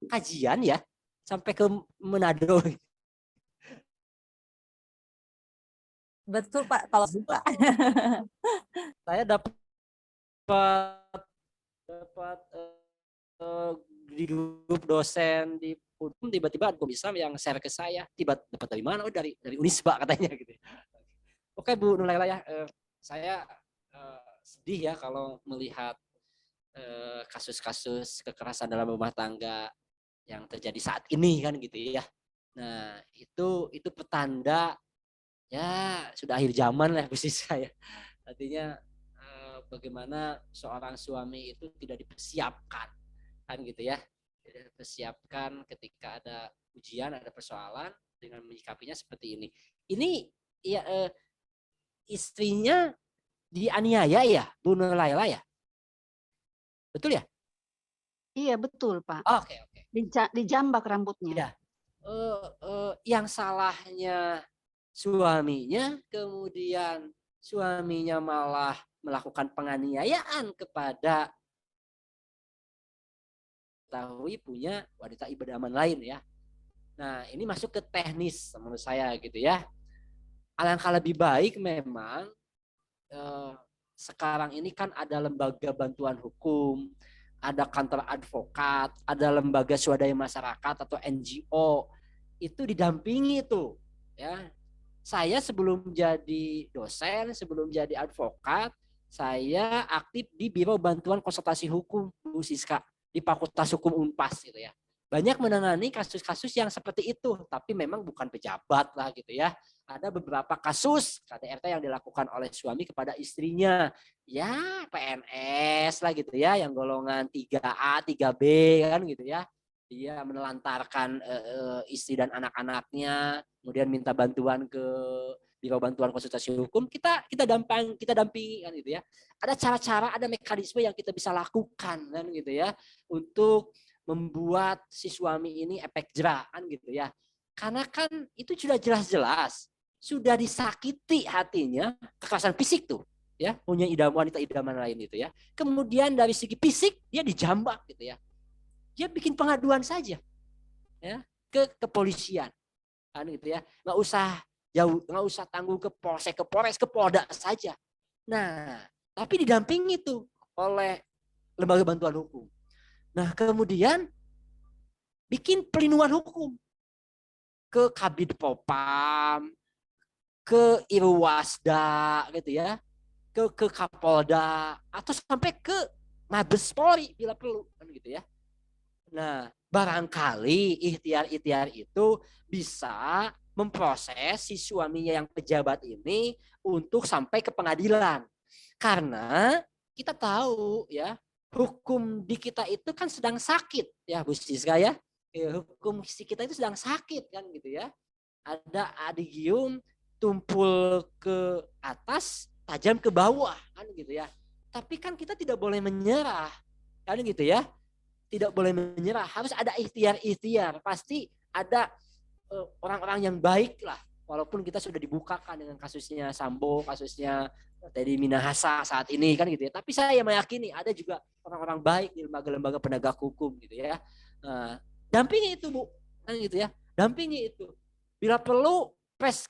kajian ya sampai ke Manado. Betul Pak, kalau Pak. Saya dapat di grup dosen di Udum, tiba-tiba ada komisam yang share ke saya, tiba dapat dari mana? Oh dari Unisba katanya gitu. Oke Bu Nurlaila ya, saya sedih ya kalau melihat kasus-kasus kekerasan dalam rumah tangga yang terjadi saat ini kan gitu ya. Nah itu petanda ya sudah akhir zaman lah posisi saya. Artinya bagaimana seorang suami itu tidak dipersiapkan kan gitu ya, tidak dipersiapkan ketika ada ujian, ada persoalan dengan menyikapinya seperti ini. Ini ya istrinya dianiaya ya Bu Nurlaila ya, betul ya? Iya betul Pak. Oke. Dijambak rambutnya. Ya. Yang salahnya suaminya, kemudian suaminya malah melakukan penganiayaan kepada tahu punya wanita idaman lain ya. Nah ini masuk ke teknis menurut saya gitu ya. Alangkah lebih baik memang sekarang ini kan ada lembaga bantuan hukum, ada kantor advokat, ada lembaga swadaya masyarakat atau NGO, itu didampingi tuh ya. Saya sebelum jadi dosen, sebelum jadi advokat, saya aktif di Biro Bantuan Konsultasi Hukum Bu Siska di Fakultas Hukum Unpas gitu ya. Banyak menangani kasus-kasus yang seperti itu, tapi memang bukan pejabat lah gitu ya. Ada beberapa kasus KDRT yang dilakukan oleh suami kepada istrinya. Ya PNS lah gitu ya, yang golongan 3A, 3B kan gitu ya. Dia menelantarkan istri dan anak-anaknya, kemudian minta bantuan ke Biro Bantuan Konsultasi Hukum, kita dampingi kan gitu ya. Ada cara-cara, ada mekanisme yang kita bisa lakukan kan gitu ya untuk membuat si suami ini efek jerah kan gitu ya. Karena kan itu sudah jelas-jelas sudah disakiti hatinya, kekerasan fisik tuh ya, punya wanita idaman lain itu ya. Kemudian dari segi fisik dia dijambak gitu ya. Dia bikin pengaduan saja ya ke kepolisian kan gitu ya. Nggak usah jauh, nggak usah tanggung ke polsek, ke Polres, ke Polda saja. Nah, tapi didampingi tuh oleh lembaga bantuan hukum. Nah, kemudian bikin pelindungan hukum ke Kabid Propam, ke Irwasda gitu ya, ke Kapolda atau sampai ke Mabes Polri bila perlu kan gitu ya. Nah, barangkali ikhtiar-ikhtiar itu bisa memproses si suaminya yang pejabat ini untuk sampai ke pengadilan. Karena kita tahu ya, hukum di kita itu kan sedang sakit ya Bu Siska ya. Hukum si kita itu sedang sakit kan gitu ya. Ada adigium tumpul ke atas, tajam ke bawah kan gitu ya. Tapi kan kita tidak boleh menyerah kan gitu ya. Tidak boleh menyerah, harus ada ikhtiar-ikhtiar. Pasti ada orang-orang yang baik lah, walaupun kita sudah dibukakan dengan kasusnya Sambo, kasusnya Teddy Minahasa saat ini kan gitu ya. Tapi saya meyakini ada juga orang-orang baik di lembaga-lembaga penegak hukum gitu ya. Dampingi itu Bu, kan gitu ya. Dampingi itu. Bila perlu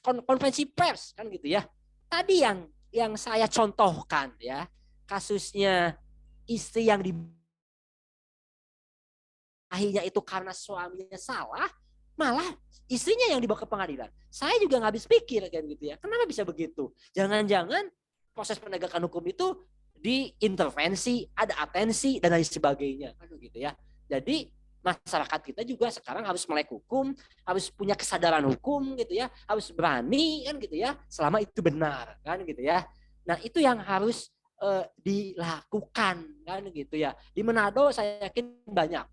konferensi pers kan gitu ya. Tadi yang saya contohkan ya, kasusnya istri yang akhirnya itu karena suaminya salah, malah istrinya yang dibawa ke pengadilan. Saya juga nggak habis pikir kan gitu ya. Kenapa bisa begitu? Jangan-jangan proses penegakan hukum itu diintervensi, ada atensi dan lain sebagainya, kan gitu ya. Jadi masyarakat kita juga sekarang harus melek hukum, harus punya kesadaran hukum gitu ya, harus berani kan gitu ya, selama itu benar kan gitu ya. Nah itu yang harus dilakukan kan gitu ya. Di Manado saya yakin banyak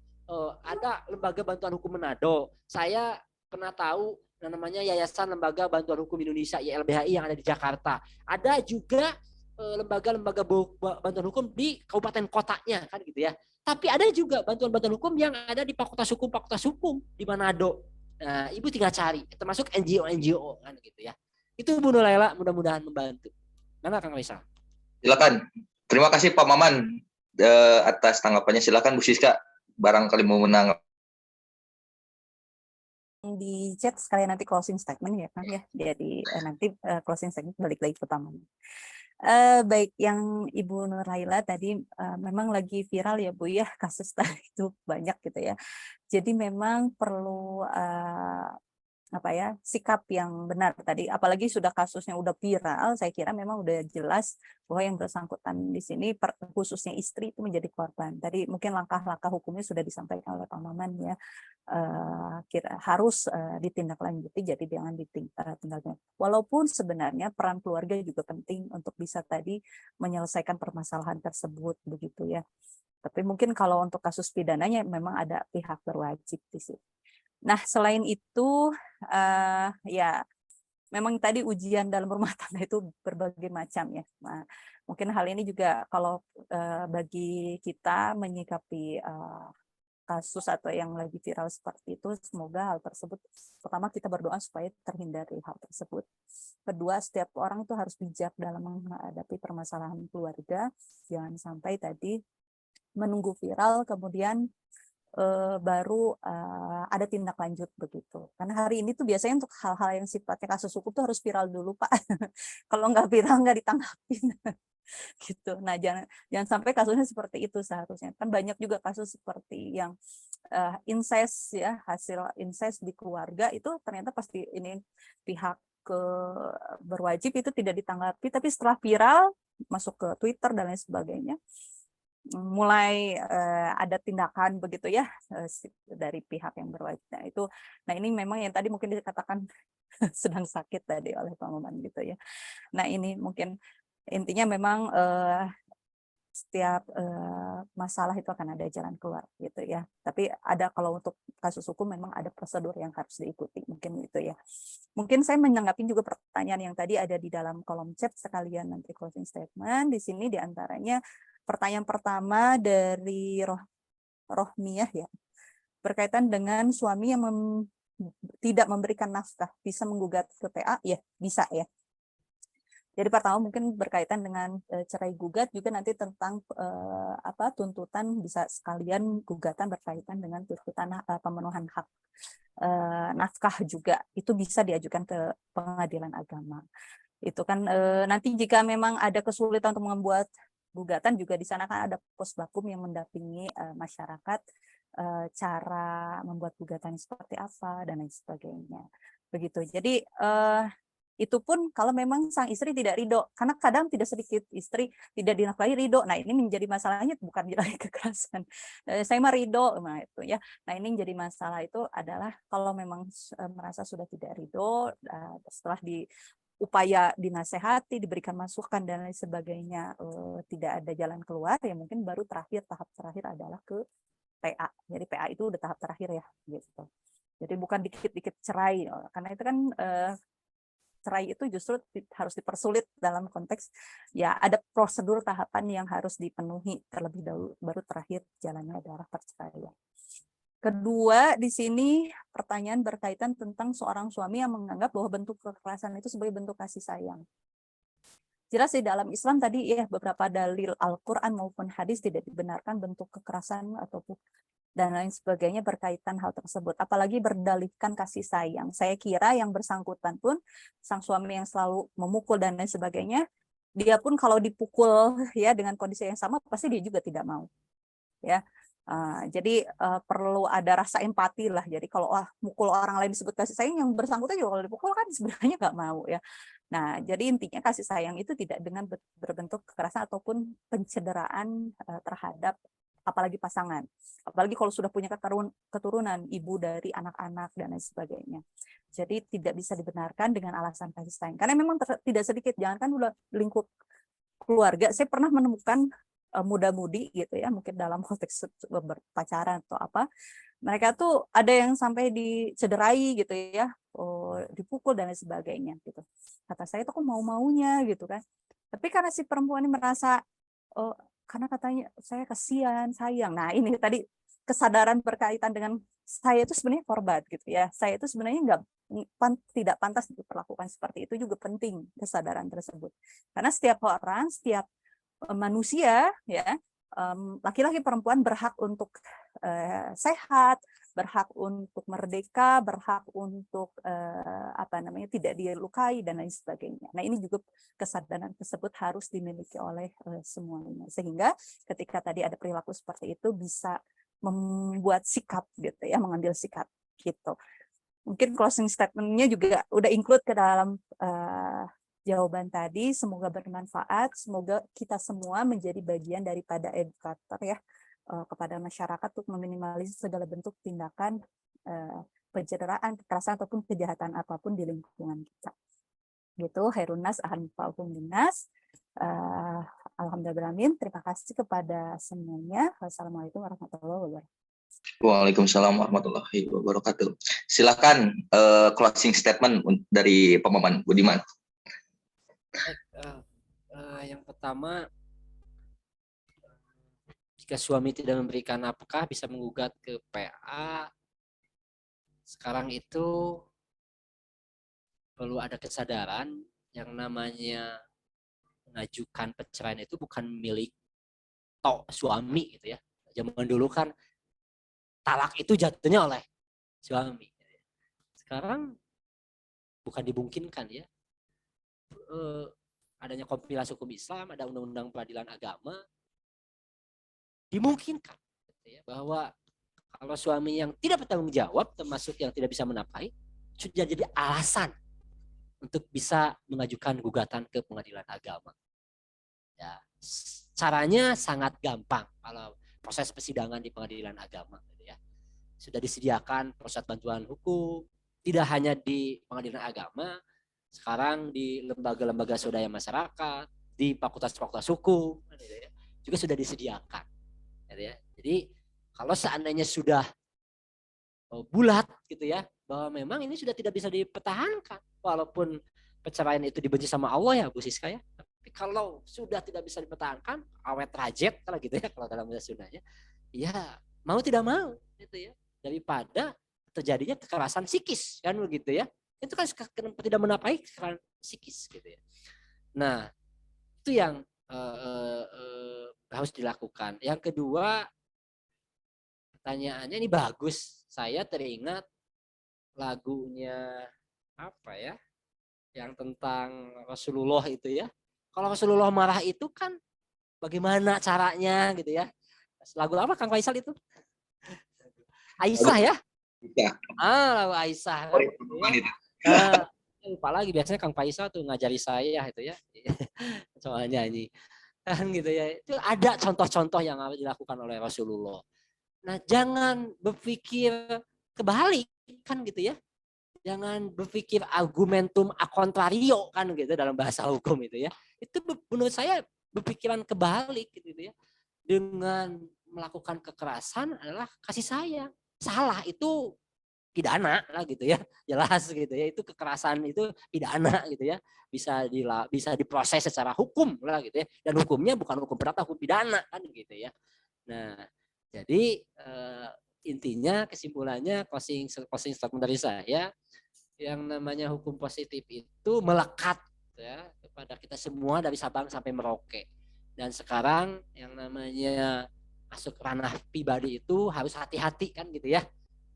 ada lembaga bantuan hukum Manado. Saya pernah tahu namanya Yayasan Lembaga Bantuan Hukum Indonesia YLBHI yang ada di Jakarta. Ada juga lembaga-lembaga bantuan hukum di kabupaten kotanya kan gitu ya. Tapi ada juga bantuan-bantuan hukum yang ada di fakultas hukum di Manado. Nah, Ibu tinggal cari, termasuk NGO kan gitu ya. Itu Bu Nuraila, mudah-mudahan membantu. Mana Kang Faisal? Silakan. Terima kasih Pak Maman atas tanggapannya. Silakan Bu Siska, barangkali mau menanggapi. Di chat sekalian nanti closing statement ya kan ya. Jadi nanti closing statement balik lagi ke Taman. Baik, yang Ibu Nuraila tadi memang lagi viral ya Bu ya, kasus tadi itu banyak gitu ya. Jadi memang perlu sikap yang benar tadi, apalagi sudah kasusnya udah viral, saya kira memang udah jelas bahwa yang bersangkutan di sini khususnya istri itu menjadi korban. Tadi mungkin langkah-langkah hukumnya sudah disampaikan oleh Pak Maman ya, harus ditindaklanjuti, jadi jangan ditinggalkan. Walaupun sebenarnya peran keluarga juga penting untuk bisa tadi menyelesaikan permasalahan tersebut begitu ya. Tapi mungkin kalau untuk kasus pidananya memang ada pihak berwajib di situ. Nah, selain itu ya memang tadi ujian dalam rumah tangga itu berbagai macam ya. Nah, mungkin hal ini juga kalau bagi kita menyikapi kasus atau yang lagi viral seperti itu, semoga hal tersebut, pertama kita berdoa supaya terhindar dari hal tersebut. Kedua, setiap orang itu harus bijak dalam menghadapi permasalahan keluarga, jangan sampai tadi menunggu viral kemudian baru ada tindak lanjut begitu. Karena hari ini tuh biasanya untuk hal-hal yang sifatnya kasus hukum tuh harus viral dulu Pak. Kalau nggak viral nggak ditanggapin. Gitu. Nah, jangan sampai kasusnya seperti itu seharusnya. Kan banyak juga kasus seperti yang incest ya, hasil incest di keluarga itu ternyata pasti ini pihak berwajib itu tidak ditanggapi, tapi setelah viral masuk ke Twitter dan lain sebagainya, mulai ada tindakan begitu ya dari pihak yang berwajib. Nah ini memang yang tadi mungkin dikatakan sedang sakit tadi oleh Pak Maman gitu ya. Nah ini mungkin intinya memang setiap masalah itu akan ada jalan keluar gitu ya. Tapi ada, kalau untuk kasus hukum memang ada prosedur yang harus diikuti mungkin gitu ya. Mungkin saya menanggapi juga pertanyaan yang tadi ada di dalam kolom chat sekalian nanti closing statement. Di sini diantaranya pertanyaan pertama dari Rohmiyah ya, berkaitan dengan suami yang tidak memberikan nafkah, bisa menggugat ke PA? Ya, bisa ya. Jadi pertama mungkin berkaitan dengan cerai gugat, juga nanti tentang tuntutan, bisa sekalian gugatan berkaitan dengan tuntutan pemenuhan hak nafkah juga, itu bisa diajukan ke pengadilan agama. Itu kan nanti jika memang ada kesulitan untuk membuat gugatan, juga di sana kan ada pos bakum yang mendampingi masyarakat cara membuat gugatan seperti apa dan lain sebagainya. Begitu. Jadi itu pun kalau memang sang istri tidak ridho, karena kadang tidak sedikit istri tidak dinafkahi ridho. Nah ini menjadi masalahnya bukan lagi kekerasan. Saya mah ridho, nah itu ya. Nah ini menjadi masalah itu adalah kalau memang merasa sudah tidak ridho, setelah upaya dinasehati, diberikan masukan dan lain sebagainya, tidak ada jalan keluar, ya mungkin baru tahap terakhir adalah ke PA. Jadi PA itu udah tahap terakhir ya, gitu. Jadi bukan dikit-dikit cerai, karena itu kan cerai itu justru harus dipersulit dalam konteks ya ada prosedur tahapan yang harus dipenuhi terlebih dahulu, baru terakhir jalannya adalah perceraian. Kedua, di sini pertanyaan berkaitan tentang seorang suami yang menganggap bahwa bentuk kekerasan itu sebagai bentuk kasih sayang. Jelas di dalam Islam tadi ya, beberapa dalil Al-Quran maupun hadis tidak dibenarkan bentuk kekerasan ataupun dan lain sebagainya berkaitan hal tersebut. Apalagi berdalihkan kasih sayang. Saya kira yang bersangkutan pun, sang suami yang selalu memukul dan lain sebagainya, dia pun kalau dipukul ya dengan kondisi yang sama, pasti dia juga tidak mau. Ya. Jadi perlu ada rasa empati lah. Jadi kalau mukul orang lain disebut kasih sayang, yang bersangkutan juga kalau dipukul kan sebenarnya nggak mau ya. Nah, jadi intinya kasih sayang itu tidak dengan berbentuk kekerasan ataupun pencederaan terhadap apalagi pasangan. Apalagi kalau sudah punya keturunan, ibu dari anak-anak dan lain sebagainya. Jadi tidak bisa dibenarkan dengan alasan kasih sayang. Karena memang tidak sedikit, jangankan udah lingkup keluarga, saya pernah menemukan muda-mudi gitu ya, mungkin dalam konteks berpacaran atau apa, mereka tuh ada yang sampai dicederai gitu ya, dipukul dan lain sebagainya gitu. Kata saya itu kok mau-maunya gitu kan. Tapi karena si perempuan ini merasa, karena katanya saya kasihan, sayang. Nah ini tadi kesadaran berkaitan dengan saya itu sebenarnya korban gitu ya. Saya itu sebenarnya tidak pantas diperlakukan seperti itu, juga penting kesadaran tersebut. Karena setiap orang, setiap manusia ya, laki-laki perempuan berhak untuk sehat, berhak untuk merdeka, berhak untuk tidak dilukai dan lain sebagainya. Nah ini juga kesadaran tersebut harus dimiliki oleh semuanya, sehingga ketika tadi ada perilaku seperti itu bisa membuat sikap gitu ya, mengambil sikap gitu. Mungkin closing statement-nya juga udah include ke dalam jawaban tadi. Semoga bermanfaat, semoga kita semua menjadi bagian daripada edukator ya, kepada masyarakat untuk meminimalisir segala bentuk tindakan pencederaan, kekerasan ataupun kejahatan apapun di lingkungan kita. Gitu, khairun nas ahan fa'ukum linnas. Alhamdulillah, terima kasih kepada semuanya. Wassalamualaikum warahmatullahi wabarakatuh. Waalaikumsalam warahmatullahi wabarakatuh. Silakan closing statement dari Pemaman Budiman. Baik, yang pertama, jika suami tidak memberikan nafkah bisa menggugat ke PA. Sekarang itu perlu ada kesadaran yang namanya mengajukan perceraian itu bukan milik suami gitu ya. Zaman dulu kan talak itu jatuhnya oleh suami. Sekarang bukan dimungkinkan ya. Adanya kompilasi hukum Islam, ada undang-undang peradilan agama, dimungkinkan gitu ya, bahwa kalau suami yang tidak bertanggung jawab, termasuk yang tidak bisa menafkahi, sudah jadi alasan untuk bisa mengajukan gugatan ke pengadilan agama. Ya, caranya sangat gampang kalau proses persidangan di pengadilan agama. Gitu ya. Sudah disediakan proses bantuan hukum, tidak hanya di pengadilan agama, sekarang di lembaga-lembaga swadaya masyarakat, di fakultas-fakultas hukum, gitu ya, juga sudah disediakan. Gitu ya. Jadi kalau seandainya sudah bulat gitu ya, bahwa memang ini sudah tidak bisa dipertahankan, walaupun perceraian itu dibenci sama Allah ya Bu Siska ya, tapi kalau sudah tidak bisa dipertahankan, awet rajet kalau gitu ya, kalau dalam bahasa Sundanya, ya mau tidak mau gitu ya, daripada terjadinya kekerasan psikis kan begitu ya, itu kan tidak menafkahi kekerasan psikis gitu ya. Nah itu yang harus dilakukan. Yang kedua, pertanyaannya ini bagus, saya teringat lagunya apa ya, yang tentang Rasulullah itu ya. Kalau Rasulullah marah itu kan bagaimana caranya gitu ya. Lagu apa Kang Faisal itu? Aisyah ya? Ya. Lagu Aisyah kan. Gitu ya. Lupa lagi, biasanya Kang Faisal tuh ngajari saya itu ya. Soal nyanyi. Kan gitu ya. Itu ada contoh-contoh yang harus dilakukan oleh Rasulullah. Nah, jangan berpikir kebalik kan gitu ya. Jangan berpikir argumentum a contrario kan gitu dalam bahasa hukum itu ya. Itu menurut saya berpikiran kebalik gitu ya. Dengan melakukan kekerasan adalah kasih sayang. Salah itu pidana lah gitu ya. Jelas gitu ya. Itu kekerasan itu pidana gitu ya. Bisa diproses secara hukum lah gitu ya. Dan hukumnya bukan hukum perdata, hukum pidana kan gitu ya. Nah, jadi intinya kesimpulannya closing statement dari saya, yang namanya hukum positif itu melekat ya kepada kita semua dari Sabang sampai Merauke. Dan sekarang yang namanya masuk ranah pribadi itu harus hati-hati kan gitu ya.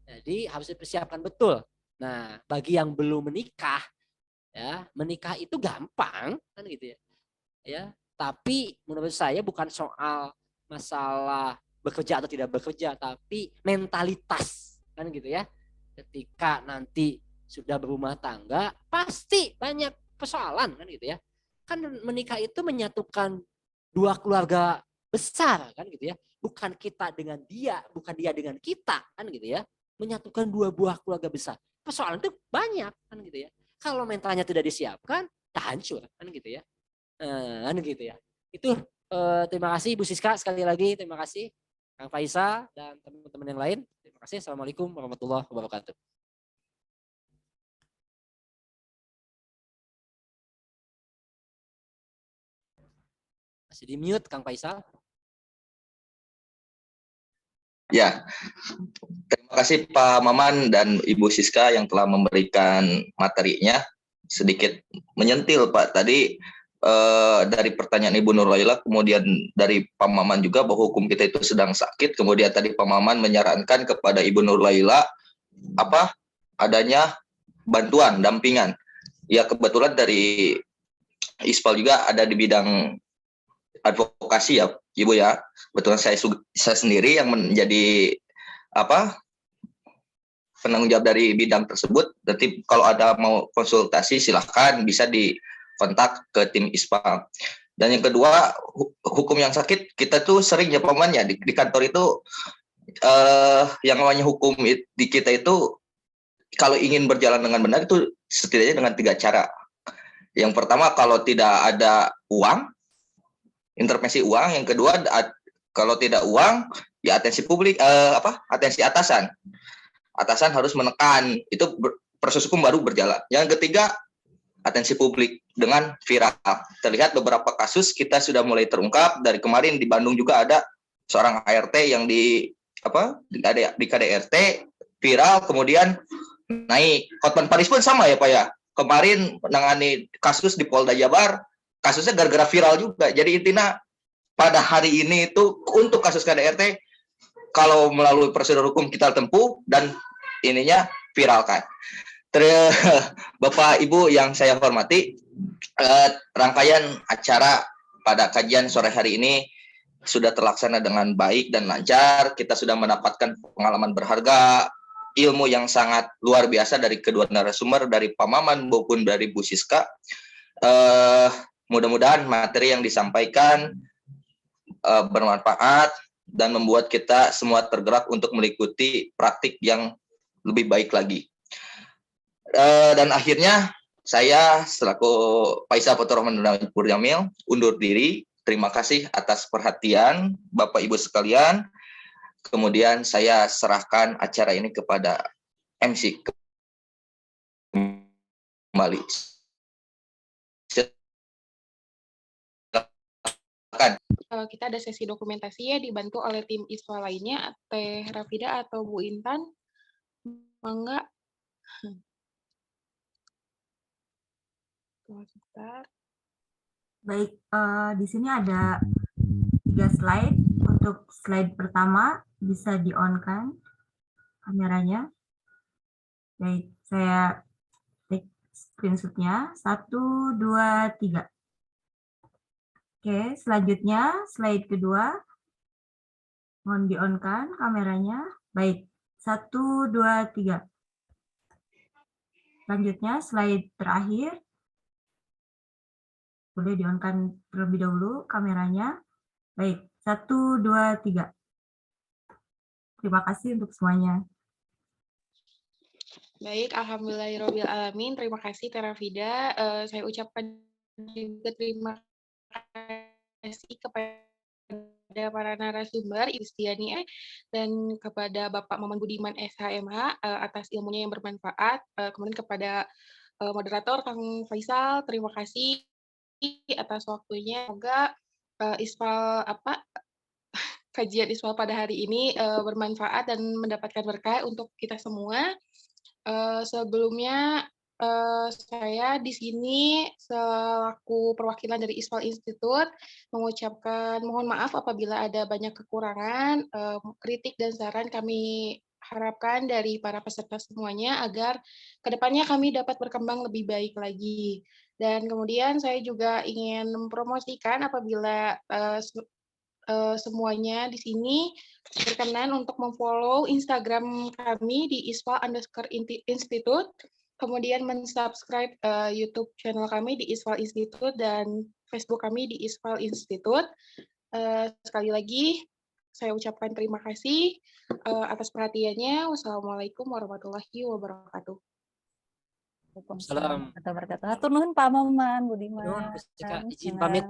Jadi harus dipersiapkan betul. Nah, bagi yang belum menikah ya, menikah itu gampang kan gitu ya. Ya, tapi menurut saya bukan soal masalah bekerja atau tidak bekerja, tapi mentalitas kan gitu ya. Ketika nanti sudah berumah tangga, pasti banyak persoalan kan gitu ya. Kan menikah itu menyatukan dua keluarga besar kan gitu ya. Bukan kita dengan dia, bukan dia dengan kita kan gitu ya. Menyatukan dua buah keluarga besar. Persoalan itu banyak kan gitu ya. Kalau mentalnya tidak disiapkan, hancur kan gitu ya. Kan gitu ya. Itu Terima kasih Ibu Siska sekali lagi, terima kasih Kang Faisal dan teman-teman yang lain. Terima kasih. Assalamualaikum warahmatullahi wabarakatuh. Masih di mute Kang Faisal. Ya, terima kasih Pak Maman dan Ibu Siska yang telah memberikan materinya. Sedikit menyentil Pak, tadi dari pertanyaan Ibu Nurlaila, kemudian dari Pak Maman juga bahwa hukum kita itu sedang sakit, kemudian tadi Pak Maman menyarankan kepada Ibu Nurlaila adanya bantuan, dampingan. Ya kebetulan dari ISPAL juga ada di bidang advokasi ya Ibu ya. Betul, saya sendiri yang menjadi penanggung jawab dari bidang tersebut. Nanti kalau ada mau konsultasi silahkan bisa dikontak ke tim ISPAL. Dan yang kedua, hukum yang sakit kita tuh sering ya pamannya di kantor itu yang namanya hukum di kita itu kalau ingin berjalan dengan benar itu setidaknya dengan 3 cara. Yang pertama kalau tidak ada uang, intervensi uang. Yang kedua kalau tidak uang ya atensi publik, atensi atasan harus menekan, itu proses hukum baru berjalan. Yang ketiga atensi publik dengan viral. Terlihat beberapa kasus kita sudah mulai terungkap. Dari kemarin di Bandung juga ada seorang ART yang di KDRT viral kemudian naik. Hotman Paris pun sama ya Pak ya. Kemarin menangani kasus di Polda Jabar, kasusnya gara-gara viral juga. Jadi intinya pada hari ini itu untuk kasus KDRT kalau melalui prosedur hukum kita tempuh dan ininya viralkan. Bapak Ibu yang saya hormati, rangkaian acara pada kajian sore hari ini sudah terlaksana dengan baik dan lancar. Kita sudah mendapatkan pengalaman berharga, ilmu yang sangat luar biasa dari kedua narasumber, dari Pak Maman maupun dari Bu Siska. Mudah-mudahan materi yang disampaikan bermanfaat dan membuat kita semua tergerak untuk mengikuti praktik yang lebih baik lagi. Dan akhirnya saya selaku Faisal Faturrahman Nurjamil undur diri. Terima kasih atas perhatian Bapak Ibu sekalian. Kemudian saya serahkan acara ini kepada MC kembali. Silakan. Kita ada sesi dokumentasi ya, dibantu oleh tim ISPA lainnya, Teh Rafida atau Bu Intan. Mangga. Sebentar. Baik, di sini ada 3 slide. Untuk slide pertama bisa di-on-kan kameranya. Baik, saya take screenshot-nya. 1, 2, 3. Oke, selanjutnya slide kedua. Mohon di-on-kan kameranya. Baik, 1, 2, 3. Selanjutnya slide terakhir. Boleh di-on-kan terlebih dahulu kameranya. Baik, 1, 2, 3. Terima kasih untuk semuanya. Baik, alhamdulillahirrahmanirrahim. Terima kasih Teh Rafida. Saya ucapkan juga terima kasih kepada para narasumber, Ibu Stiani dan kepada Bapak Maman Budiman SHMH atas ilmunya yang bermanfaat. Kemudian kepada moderator Kang Faisal, terima kasih atas waktunya. Semoga kajian ISPAL pada hari ini bermanfaat dan mendapatkan berkah untuk kita semua. Sebelumnya saya di sini selaku perwakilan dari ISPAL Institute mengucapkan mohon maaf apabila ada banyak kekurangan, kritik dan saran kami harapkan dari para peserta semuanya agar kedepannya kami dapat berkembang lebih baik lagi. Dan kemudian saya juga ingin mempromosikan apabila semuanya di sini berkenan untuk memfollow Instagram kami di @isfal_institute, kemudian mensubscribe YouTube channel kami di ISPAL Institute dan Facebook kami di ISPAL Institute. Sekali lagi, saya ucapkan terima kasih atas perhatiannya. Wassalamualaikum warahmatullahi wabarakatuh. Waalaikumsalam. Warahmatullahi wabarakatuh. Hatur nuhun Pak Maman, Budiman. Izin pamit.